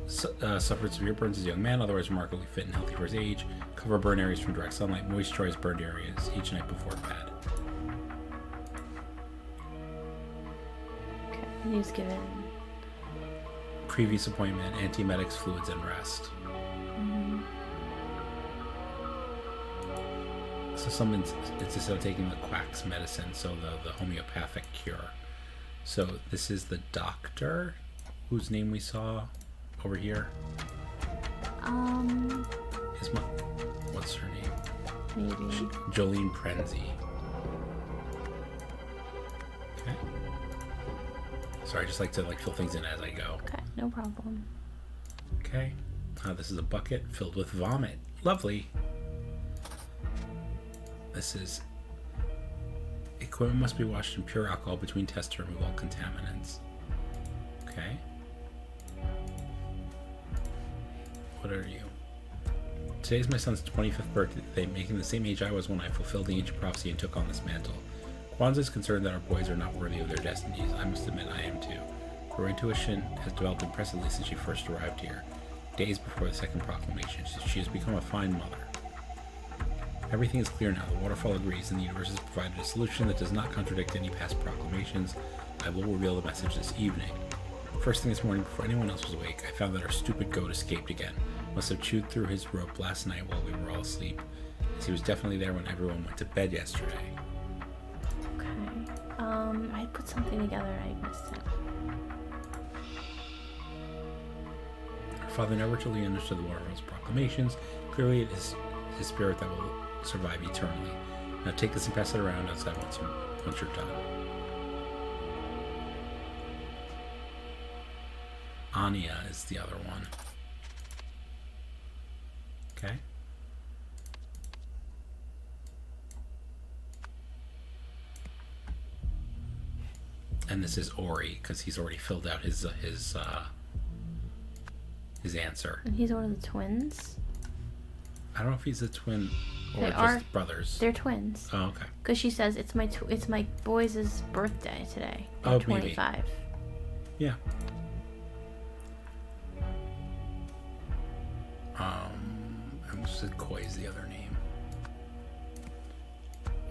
Suffered severe burns as a young man, otherwise remarkably fit and healthy for his age. Cover burn areas from direct sunlight, moisturize burned areas each night before bed. Okay, he was given Previous appointment, antiemetics, fluids, and rest. So someone's, it's instead of taking the quack's medicine, so the homeopathic cure. So this is the doctor whose name we saw over here. What's her name? maybe. Jolene Prenzy. Okay. Sorry, I just like to fill things in as I go. Okay, no problem. Okay. This is a bucket filled with vomit. Lovely. This is equipment must be washed in pure alcohol between tests to remove all contaminants. Okay. What are you? Today's my son's 25th birthday, making the same age I was when I fulfilled the ancient prophecy and took on this mantle. Kwanzaa is concerned that our boys are not worthy of their destinies. I must admit I am too. Her intuition has developed impressively since she first arrived here. Days before the second proclamation, she has become a fine mother. Everything is clear now. The waterfall agrees, and the universe has provided a solution that does not contradict any past proclamations. I will reveal the message this evening. First thing this morning, before anyone else was awake, I found that our stupid goat escaped again. Must have chewed through his rope last night while we were all asleep, as he was definitely there when everyone went to bed yesterday. Okay. I put something together. I missed it. Our father never truly understood the waterfall's proclamations. Clearly, it is his spirit that will survive eternally. Now take this and pass it around outside once you're done. Anya is the other one. Okay. And this is Ori, because he's already filled out his answer. And he's one of the twins? I don't know if he's a twin or They just are. brothers. They're twins. Oh, okay. Because she says it's my boys' birthday today. Oh, They're maybe. 25. Yeah. I said Koi is the other name.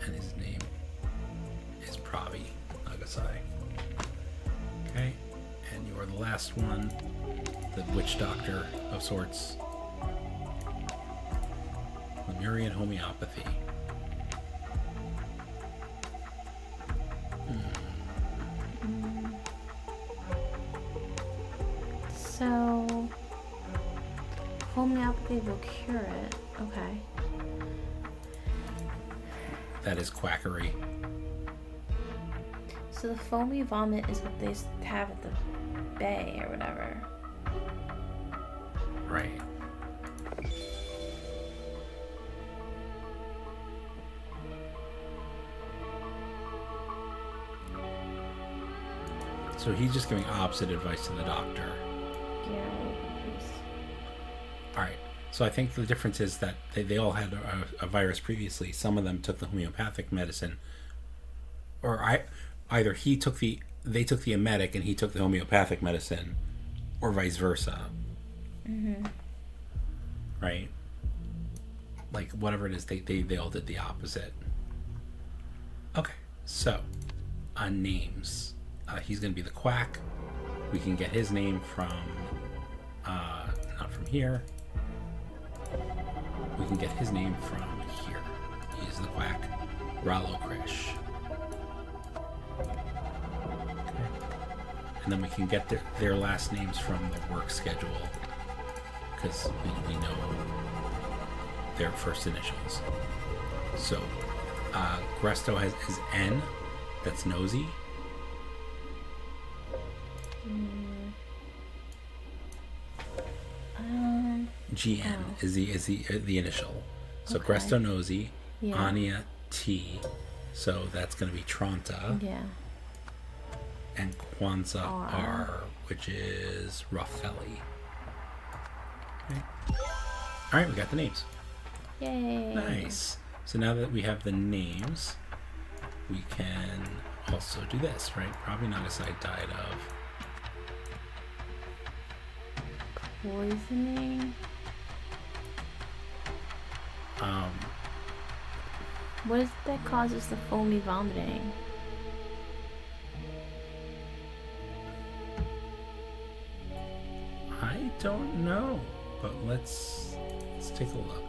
And his name is Pravi Nagasai. Okay. And you are the last one. The witch doctor of sorts. Lemurian homeopathy. So, homeopathy will cure it. Okay. That is quackery. So the foamy vomit is what they have at the bay or whatever. Right. So he's just giving opposite advice to the doctor. Yeah. Alright. So I think the difference is that they all had a virus previously. Some of them took the homeopathic medicine. Or either they took the emetic and he took the homeopathic medicine. Or vice versa. Mm-hmm. Right? Like, whatever it is, they all did the opposite. Okay. So, names. He's going to be the quack. We can get his name from, not from here. We can get his name from here. He's the quack. Ralo Krish. and then we can get their last names from the work schedule because we know their first initials. So Gresto is N. That's nosy. GN is the initial. So okay. Gresto nosy. Yeah. Anya T. So that's going to be Tronta. Yeah. And Kwanzaa R, which is Raffelli. Okay. All right, we got the names. Yay. Nice. So now that we have the names, we can also do this, right? Probably Nagasai died of poisoning. What is it that causes the foamy vomiting? I don't know, but let's take a look.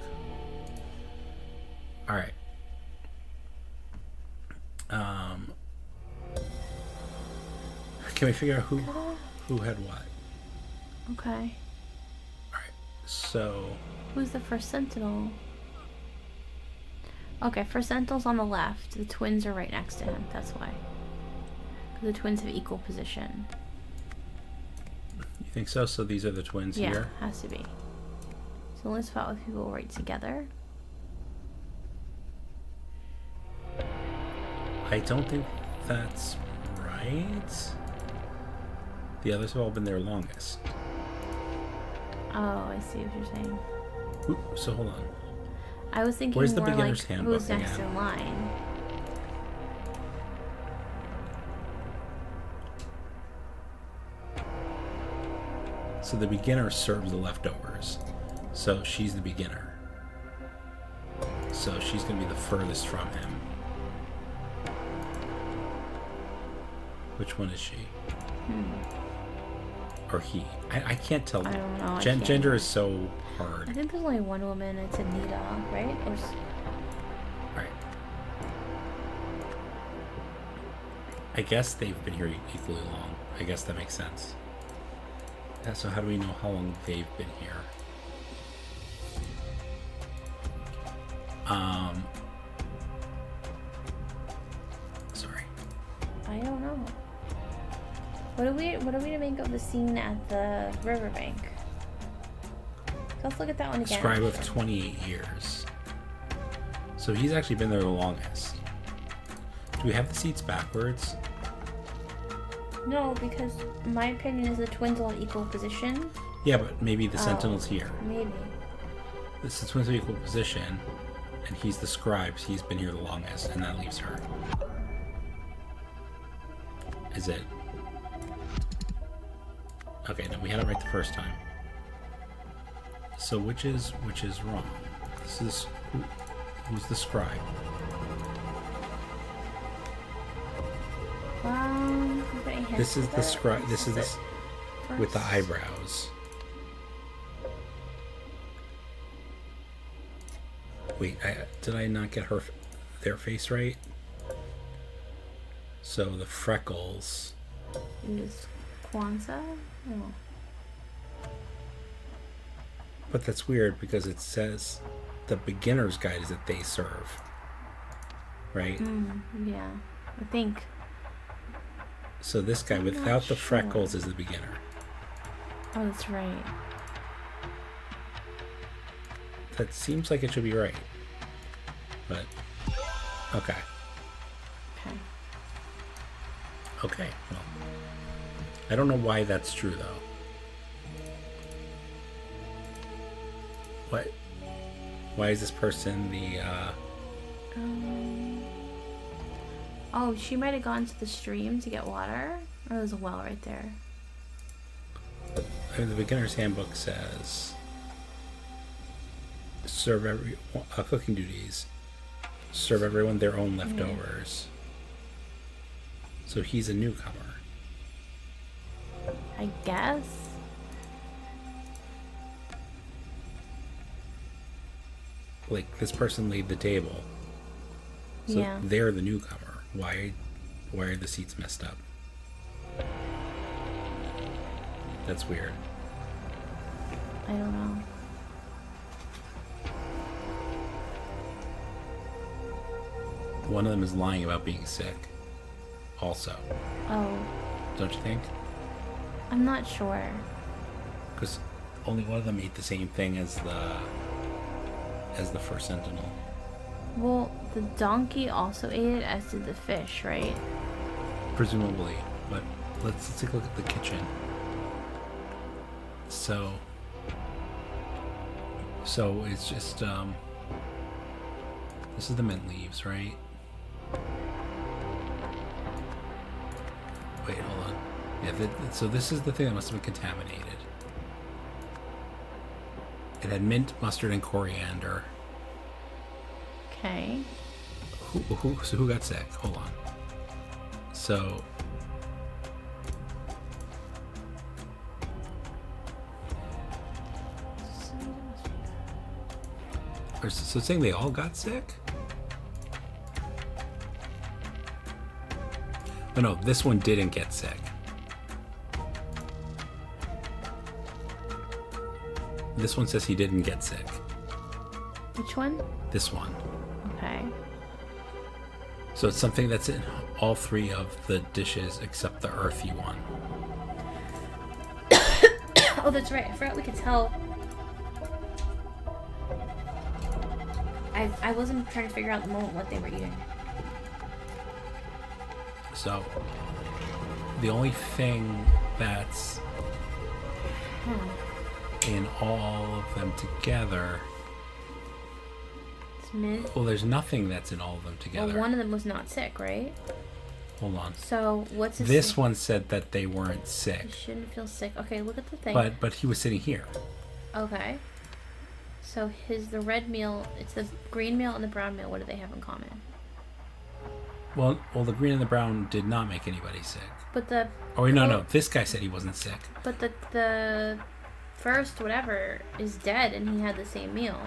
All right. Can we figure out who had what? Okay. All right. So. Who's the first sentinel? Okay, first sentinel's on the left. The twins are right next to him. That's why. The twins have equal position. You think so? So these are the twins here? Yeah, has to be. So let's spot with people right together. I don't think that's right. The others have all been there longest. Oh, I see what you're saying. Oop, so hold on. I was thinking Where's the more beginner's like handbook who's next again? in line. So the beginner serves the leftovers. So she's the beginner. So she's going to be the furthest from him. Which one is she? Or he? I can't tell. I don't know. Gender is so hard. I think there's only one woman. It's Anita, right? Right. I guess they've been here equally long. I guess that makes sense. Yeah, so how do we know how long they've been here? Sorry. I don't know. What are we to make of the scene at the riverbank? Let's look at that one again. Scribe of 28 years. So he's actually been there the longest. Do we have the seats backwards? No, because my opinion is the twins are in equal position. Yeah, but maybe the sentinel's here. Maybe. This is twins are equal position, and he's the scribe. So he's been here the longest, and that leaves her. Is it? Okay, no, we had it right the first time. So which is wrong? This is who's the scribe? This is the scribe. This is this with the eyebrows. Wait, did I not get their face right? So the freckles. Is Kwanzaa? Oh. But that's weird because it says the beginner's guide is that they serve. Right? Yeah, I think. So this guy without the freckles is the beginner. Oh, that's right. That seems like it should be right. But, okay. Okay, well. I don't know why that's true, though. What? Why is this person the, Oh, she might have gone to the stream to get water. Or there's a well right there. The beginner's handbook says serve cooking duties. Serve everyone their own leftovers. So he's a newcomer. I guess. Like, this person laid the table. So yeah. They're the newcomer. Why are the seats messed up? That's weird. I don't know. One of them is lying about being sick. Also. Oh. Don't you think? I'm not sure. Because only one of them ate the same thing as the first sentinel. Well, the donkey also ate it, as did the fish, right? Presumably. But let's take a look at the kitchen. So it's just this is the mint leaves, right? Wait, hold on. Yeah, so this is the thing that must have been contaminated. It had mint, mustard, and coriander. Okay. So who got sick? Hold on. So it's saying they all got sick? No, this one didn't get sick. This one says he didn't get sick. Which one? This one. Okay. So it's something that's in all three of the dishes except the earthy one. Oh, that's right. I forgot we could tell. I wasn't trying to figure out the moment what they were eating. So the only thing that's in all of them together. It's mint. Well, there's nothing that's in all of them together. Well, one of them was not sick, right? Hold on. So what's his this one said that they weren't sick. You shouldn't feel sick. Okay, look at the thing. But he was sitting here. Okay. So the red meal, it's the green meal and the brown meal. What do they have in common? Well, the green and the brown did not make anybody sick. But the no. This guy said he wasn't sick. But the first whatever is dead, and he had the same meal.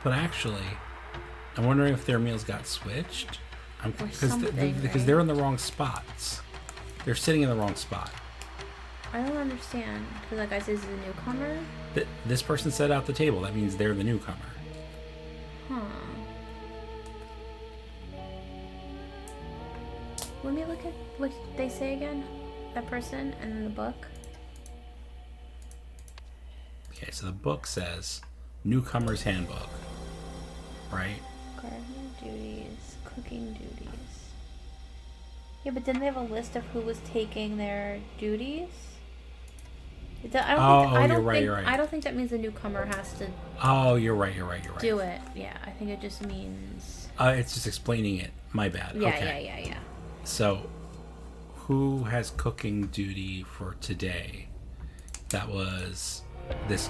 But actually, I'm wondering if their meals got switched. Because they're in the wrong spots. They're sitting in the wrong spot. I don't understand. Because that guy says he's a newcomer. This person set out the table. That means they're the newcomer. Huh. Let me look at what they say again. That person and then the book. Okay, so the book says Newcomer's Handbook. Right? Gardener duties, cooking duties. Yeah, but didn't they have a list of who was taking their duties? You're right. I don't think that means the newcomer has to. Oh, you're right. Do it. Yeah, I think it just means. It's just explaining it. My bad. Yeah, okay. yeah. So, who has cooking duty for today? That was this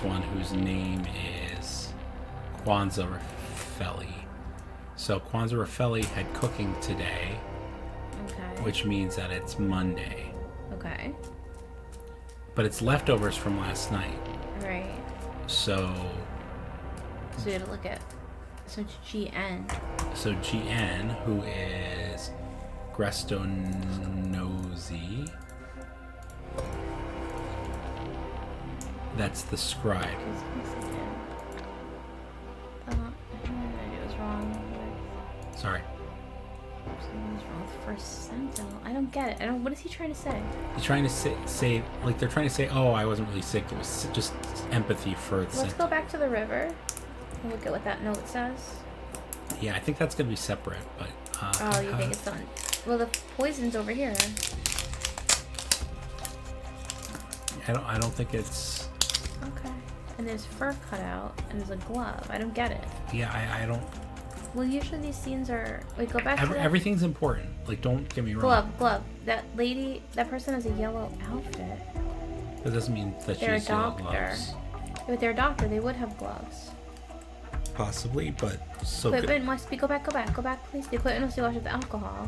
one whose name is Kwanzaa Rafeli. So Kwanzaa Rafeli had cooking today. Okay. Which means that it's Monday. Okay. But it's leftovers from last night. Right. So you had to look at. So it's GN. So GN, who is Grestonosi. That's the scribe. I was wrong. Sorry. Something's wrong with first sentinel. I don't get it. What is he trying to say? He's trying to say like they're trying to say, oh, I wasn't really sick. It was just empathy for the Let's go back to the river and look at what that note says. Yeah, I think that's going to be separate, but... you think it's on... Well, the poison's over here. I don't think it's... Okay. And there's fur cut out, and there's a glove. I don't get it. Yeah, I don't... Well, usually these scenes are... Wait, go back to everything's important. Like, don't get me wrong. Glove. That person has a yellow outfit. That doesn't mean that they're she's yellow gloves. If they're a doctor, they would have gloves. Possibly, but so equipment must be... Go back, please. The equipment must be washed with alcohol.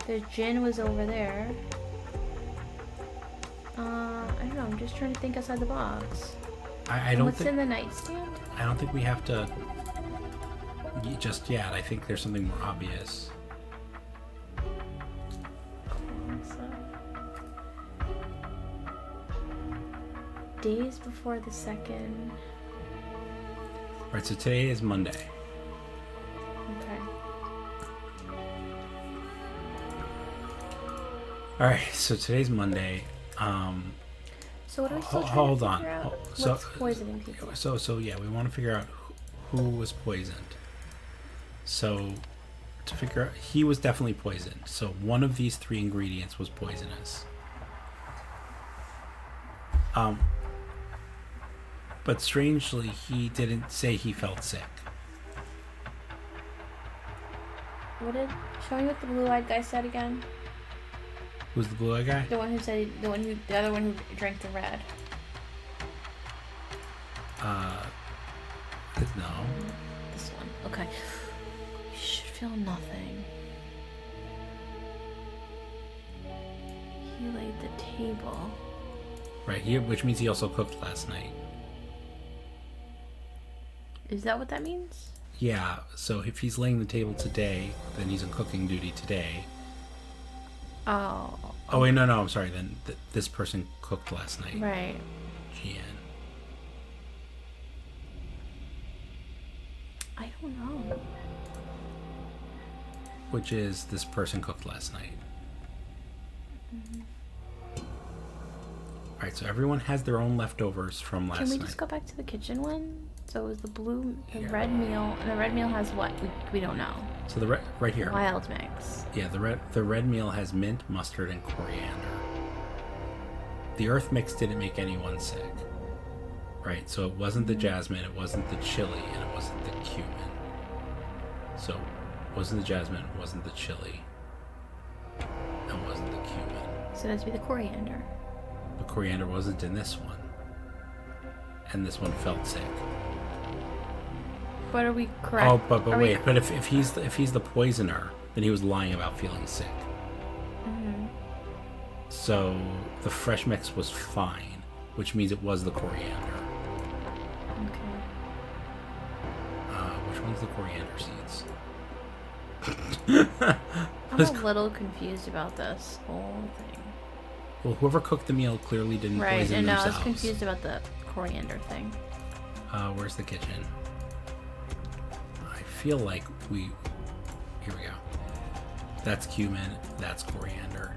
The gin was over there. I don't know. I'm just trying to think outside the box. I don't What's in the nightstand? I don't think we have to... just yet. I think there's something more obvious. days before the second. Right, so today is Monday. Okay. Alright, so today's Monday. So what are we still trying hold to on. figure out? So, What's poisoning people? So yeah, we want to figure out who was poisoned. So to figure out, he was definitely poisoned. So one of these 3 ingredients was poisonous. But strangely, he didn't say he felt sick. Show me what the blue-eyed guy said again. Who's the blue-eyed guy? The other one who drank the red. No. This one. Okay. You should feel nothing. He laid the table. Right, which means he also cooked last night. Is that what that means? Yeah, so if he's laying the table today, then he's on cooking duty today. Oh. Oh, wait, no, I'm sorry. Then this person cooked last night. Right. GN. I don't know. Which is this person cooked last night. Mm-hmm. Alright, so everyone has their own leftovers from last night. Can we just go back to the kitchen one? So it was the Here. red meal, and the red meal has what? We don't know. So the right here. Wild mix. Yeah, the red meal has mint, mustard, and coriander. The earth mix didn't make anyone sick. Right, so it wasn't the jasmine, it wasn't the chili, and it wasn't the cumin. So it wasn't the jasmine, it wasn't the chili, and it wasn't the cumin. So that's be the coriander. The coriander wasn't in this one. And this one felt sick. But are we correct? Oh, but wait. But if he's the poisoner, then he was lying about feeling sick. Mm-hmm. So the fresh mix was fine, which means it was the coriander. Okay. Which one's the coriander seeds? I'm a little confused about this whole thing. Well, whoever cooked the meal clearly didn't poison themselves. I was confused about the coriander thing. Where's the kitchen? I feel like here we go. That's cumin, that's coriander.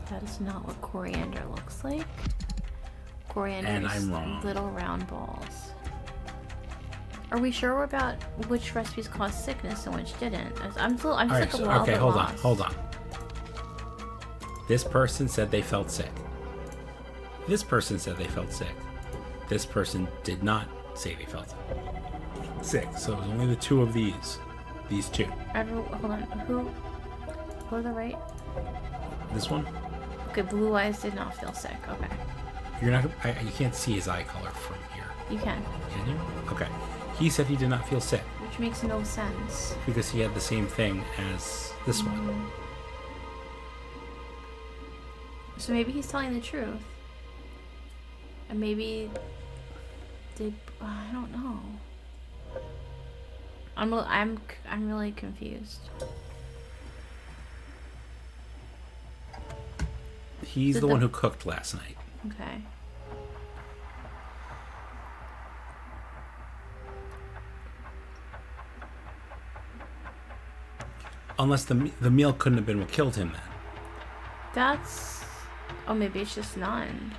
That is not what coriander looks like. Coriander And is I'm wrong. Little round balls. Are we sure about which recipes caused sickness and which didn't? I'm just like a little bit lost. Hold on. This person said they felt sick. This person said they felt sick. This person did not say they felt sick. So it was only the 2 of these. These 2. Hold on. Who are the right? This one? Okay, Blue Eyes did not feel sick. Okay. You're not. You can't see his eye color from here. You can. Can you? Okay. He said he did not feel sick. Which makes no sense. Because he had the same thing as this one. So maybe he's telling the truth. And maybe I don't know. I'm really confused. He's the one who cooked last night. Okay. Unless the meal couldn't have been what killed him then. Oh, maybe it's just none.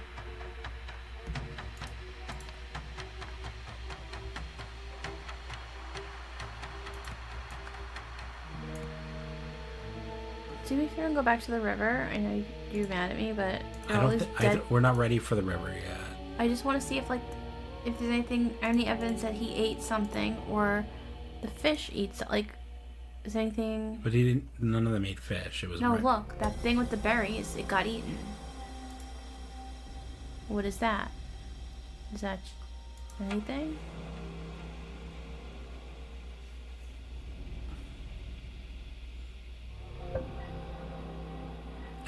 Do me a favor and go back to the river. I know you're mad at me, but we're not ready for the river yet. I just want to see if there's any evidence that he ate something or the fish eats is anything. But none of them ate fish. It was look, that thing with the berries, it got eaten. What is that? Is that anything?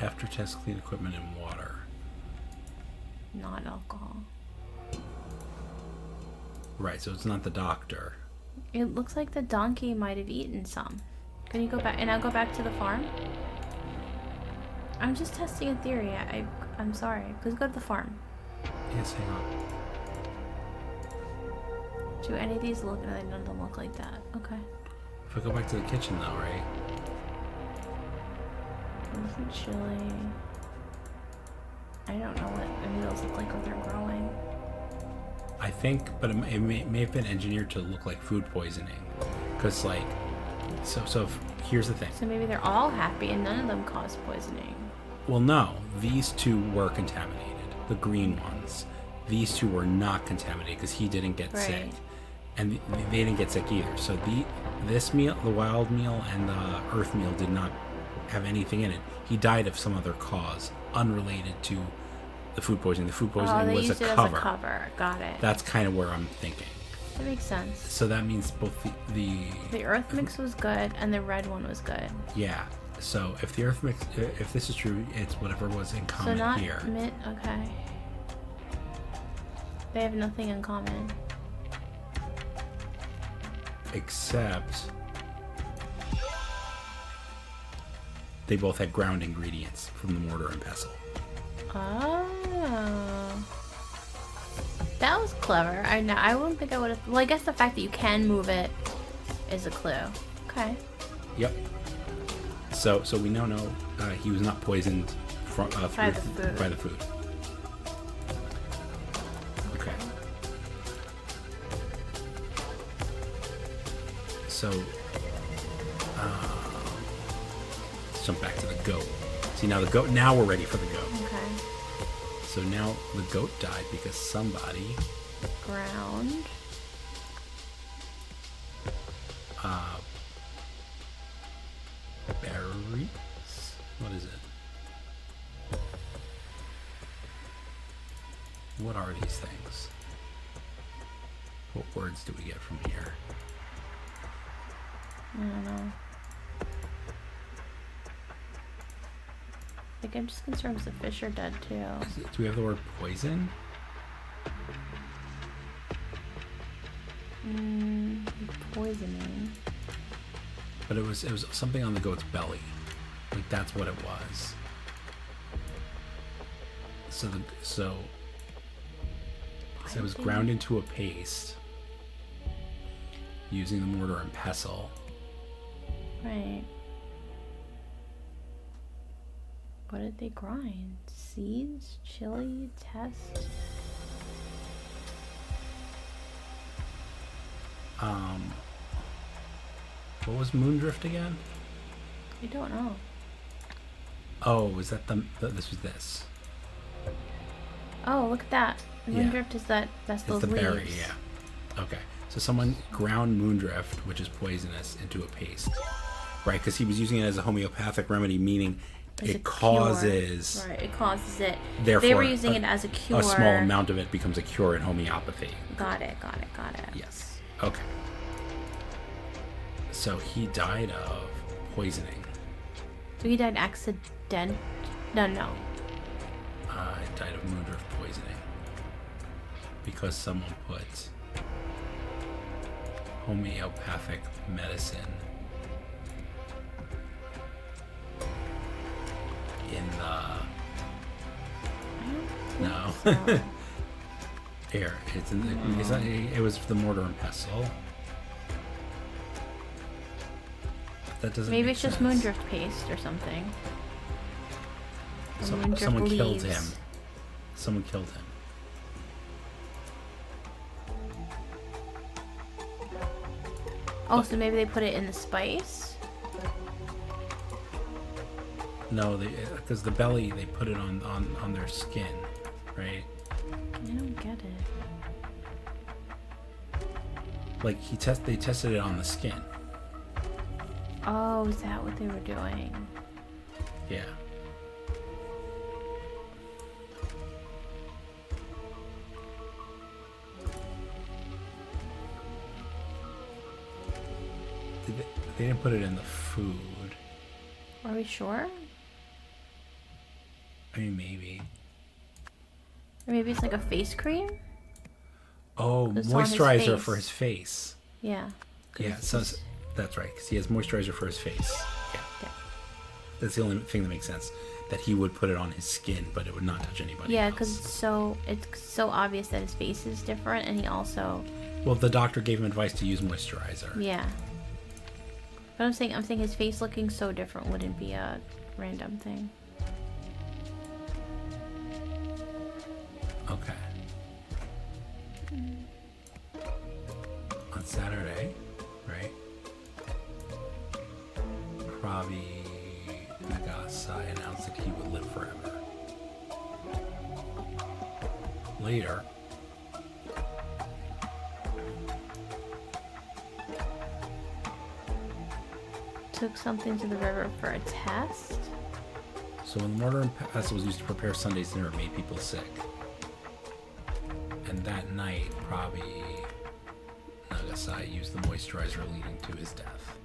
After test, clean equipment and water. Not alcohol. Right, so it's not the doctor. It looks like the donkey might have eaten some. Can you go back? And I'll go back to the farm? I'm just testing a theory. I'm sorry. Please go to the farm. Yes, hang on. Do any of these look? No, none of them look like that. Okay. If I go back to the kitchen though, right? Frozen chili. I don't know what any of those look like when they're growing. I think, but it may have been engineered to look like food poisoning. Because, like, here's the thing. So maybe they're all happy and none of them cause poisoning. Well, no. These two were contaminated. The green ones. These two were not contaminated because he didn't get sick. And they didn't get sick either. So this meal, the wild meal and the earth meal did not have anything in it. He died of some other cause unrelated to the food poisoning. The food poisoning was a cover. As a cover. Got it. That's kind of where I'm thinking. That makes sense. So that means both the earth mix was good and the red one was good. Yeah. So if the earth mix, if this is true, it's whatever was in common here. Okay. They have nothing in common. Except they both had ground ingredients from the mortar and pestle. Oh. That was clever. I wouldn't think I would have... Well, I guess the fact that you can move it is a clue. Okay. Yep. So we now know he was not poisoned by the food. Okay. So, let's jump back to the goat. See, now the goat... Now we're ready for the goat. Okay. So now the goat died because somebody... Ground. Berries? What is it? What are these things? What words do we get from here? I don't know. I think I'm just concerned because the fish are dead too. Do we have the word poison? Poisoning. But it was something on the goat's belly. Like that's what it was. So it was ground into a paste using the mortar and pestle. Right. What did they grind? Seeds? Chili? Test? What was Moondrift again? I don't know. Oh, was that this was this? Oh, look at that. Moondrift is that's those the leaves. Berry, yeah. Okay. So someone ground Moondrift, which is poisonous, into a paste. Right, because he was using it as a homeopathic remedy, meaning it causes... Cure. Right, it causes it. Therefore, they were using it as a cure. A small amount of it becomes a cure in homeopathy. Got it. Yes. Okay. So he died of poisoning. So he died No. He died of Moondrift poisoning. Because someone put homeopathic medicine in the... No. So. Here, it's in the... It was the mortar and pestle. That doesn't Maybe make it's just sense. Moondrift paste or something. Someone killed him. Someone killed him. Oh, so maybe they put it in the spice? No, because the belly, they put it on their skin, right? I don't get it. Like they tested it on the skin. Oh, is that what they were doing? Yeah. They didn't put it in the food. Are we sure? I mean, maybe. Or maybe it's like a face cream? Oh, moisturizer for his face. Yeah. Yeah, so that's right, because he has moisturizer for his face. Yeah. That's the only thing that makes sense. that he would put it on his skin, but it would not touch anybody else. Yeah, because it's so obvious that his face is different, and he also... Well, the doctor gave him advice to use moisturizer. Yeah. But I'm saying his face looking so different wouldn't be a random thing. Okay. On Saturday, right? Pravi Nagasai announced that he would live forever. Later, took something to the river for a test? so when the mortar and pestle was used to prepare Sunday's dinner, it made people sick. And that night, Pravi Nagasai used the moisturizer leading to his death.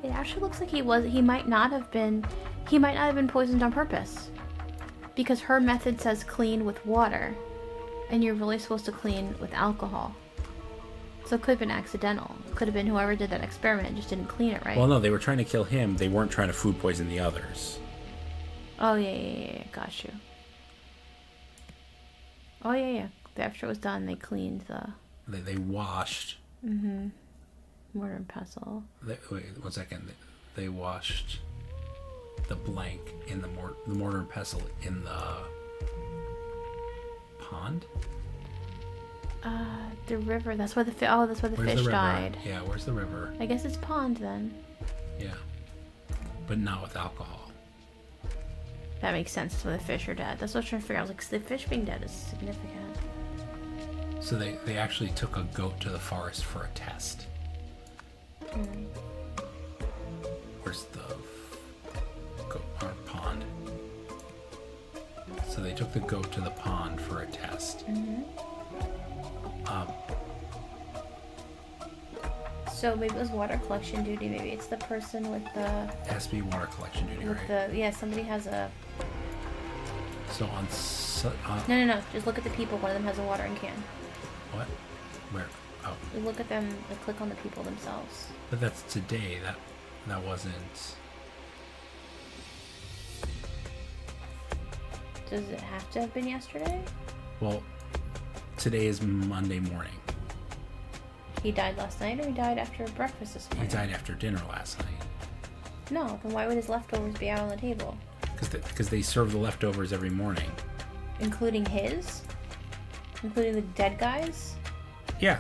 It actually looks like he might not have been poisoned on purpose. Because her method says clean with water. And you're really supposed to clean with alcohol. So it could have been accidental. It could have been whoever did that experiment just didn't clean it right. Well, no, they were trying to kill him. They weren't trying to food poison the others. Oh, yeah. Got you. Oh, yeah. After it was done, they cleaned the... They washed... Mm-hmm. Mortar and pestle. Wait, 1 second. They washed the blank in the mortar and pestle in the pond? The river. That's where the fish died. Yeah, where's the river? I guess it's pond then. Yeah. But not with alcohol. That makes sense. That's why the fish are dead. That's what I was trying to figure out. I was like, the fish being dead is significant. So they actually took a goat to the forest for a test. Mm. Where's the goat pond? So they took the goat to the pond for a test. Mm-hmm. So maybe it was water collection duty. Maybe it's the person with the... It has to be water collection duty, right? Somebody has a... So on... No. Just look at the people. One of them has a watering can. What? Where? Oh. You look at them and click on the people themselves. But that's today. That wasn't... Does it have to have been yesterday? Well, today is Monday morning. He died last night, or he died after breakfast this morning? He died after dinner last night. No, then why would his leftovers be out on the table? Because they serve the leftovers every morning. Including his? Including the dead guys? Yeah.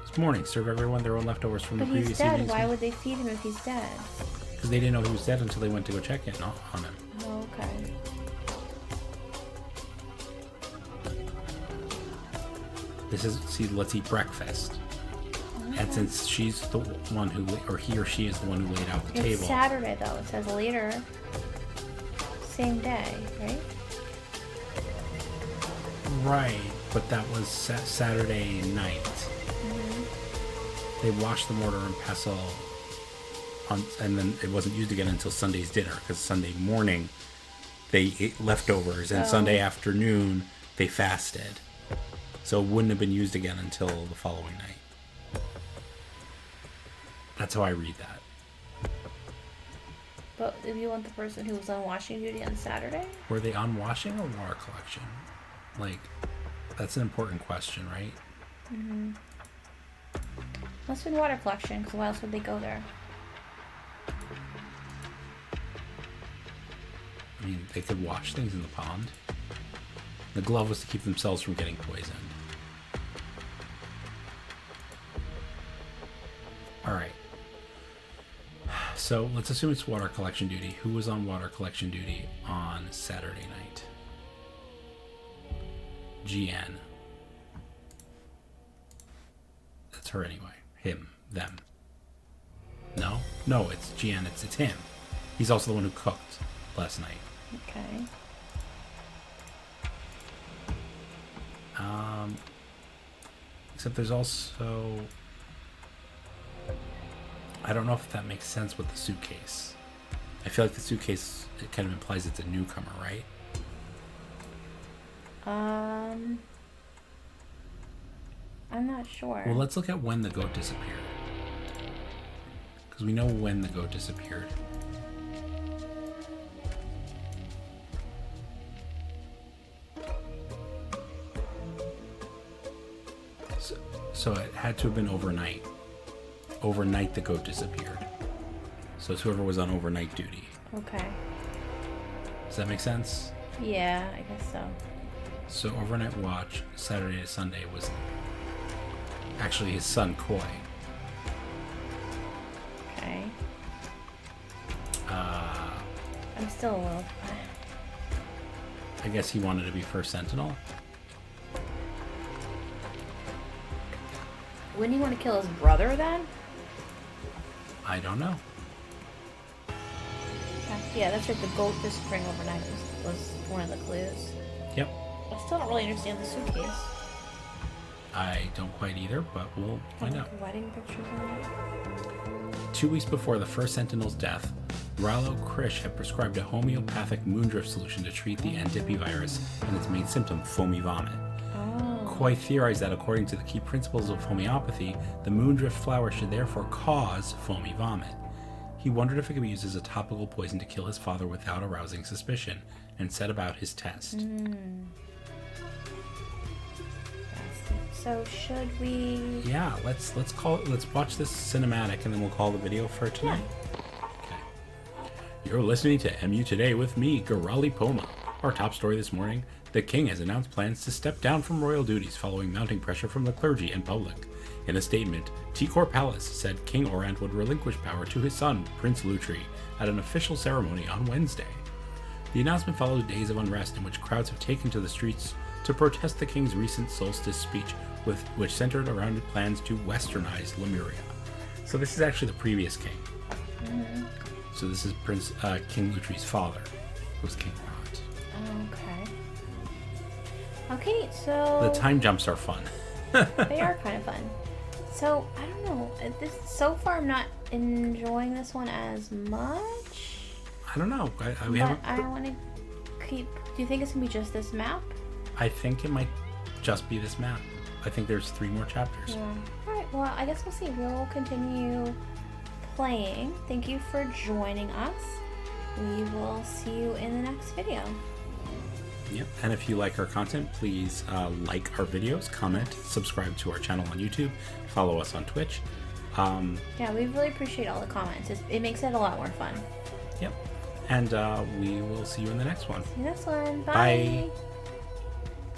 It's morning. Serve everyone their own leftovers from the previous evening. But he's dead. Why would they feed him if he's dead? Because they didn't know he was dead until they went to go check in on him. Oh, okay. Let's eat breakfast. And since she's the one who, or he or she is the one who laid out the table. It's Saturday, though. It says later. Same day, right? Right, but that was Saturday night. Mm-hmm. They washed the mortar and pestle, and then it wasn't used again until Sunday's dinner, because Sunday morning they ate leftovers, and Sunday afternoon they fasted. So it wouldn't have been used again until the following night. That's how I read that. But if you want the person who was on washing duty on Saturday? Were they on washing or water collection? Like, that's an important question, right? Mm-hmm. Must have been water collection, because why else would they go there? I mean, they could wash things in the pond. The glove was to keep themselves from getting poisoned. Alright. So, let's assume it's water collection duty. Who was on water collection duty on Saturday night? GN. That's her anyway. Him. Them. No? No, it's GN. It's him. He's also the one who cooked last night. Okay. Except there's also... I don't know if that makes sense with the suitcase. I feel like the suitcase, it kind of implies it's a newcomer, right? I'm not sure. Well, let's look at when the goat disappeared. Because we know when the goat disappeared. So it had to have been overnight. Overnight, the goat disappeared. So it's whoever was on overnight duty. Okay. Does that make sense? Yeah, I guess so. So overnight watch, Saturday to Sunday, was actually his son, Koi. Okay. I'm still a little... I guess he wanted to be first sentinel. Wouldn't he want to kill his brother then? I don't know. Yeah, that's right. The gold disappearing overnight was one of the clues. Yep. I still don't really understand the suitcase. I don't quite either, but we'll find out. Wedding pictures on it. 2 weeks before the first sentinel's death, Rallo Krish had prescribed a homeopathic moondrift solution to treat the Andipi virus and its main symptom, foamy vomit. Koi theorized that according to the key principles of homeopathy, the moondrift flower should therefore cause foamy vomit. He wondered if it could be used as a topical poison to kill his father without arousing suspicion, and set about his test. So should we? Yeah, let's watch this cinematic, and then we'll call the video for tonight. Yeah. Okay. You're listening to MU Today with me, Garali Poma. Our top story this morning: the king has announced plans to step down from royal duties following mounting pressure from the clergy and public. In a statement, Tikor Palace said King Orant would relinquish power to his son, Prince Lutri, at an official ceremony on Wednesday. The announcement follows days of unrest in which crowds have taken to the streets to protest the king's recent solstice speech, which centered around plans to westernize Lemuria. So this is actually the previous king. So this is King Lutri's father, who was King Orant. Okay, so... The time jumps are fun. They are kind of fun. So, I don't know. So far, I'm not enjoying this one as much. I don't know. I want to keep... Do you think it's going to be just this map? I think it might just be this map. I think there's 3 more chapters. Yeah. Alright, well, I guess we'll see. We'll continue playing. Thank you for joining us. We will see you in the next video. Yep. And if you like our content, please like our videos, comment, subscribe to our channel on YouTube, follow us on Twitch. Yeah, we really appreciate all the comments. It makes it a lot more fun. Yep. And we will see you in the next one. See you next one. Bye.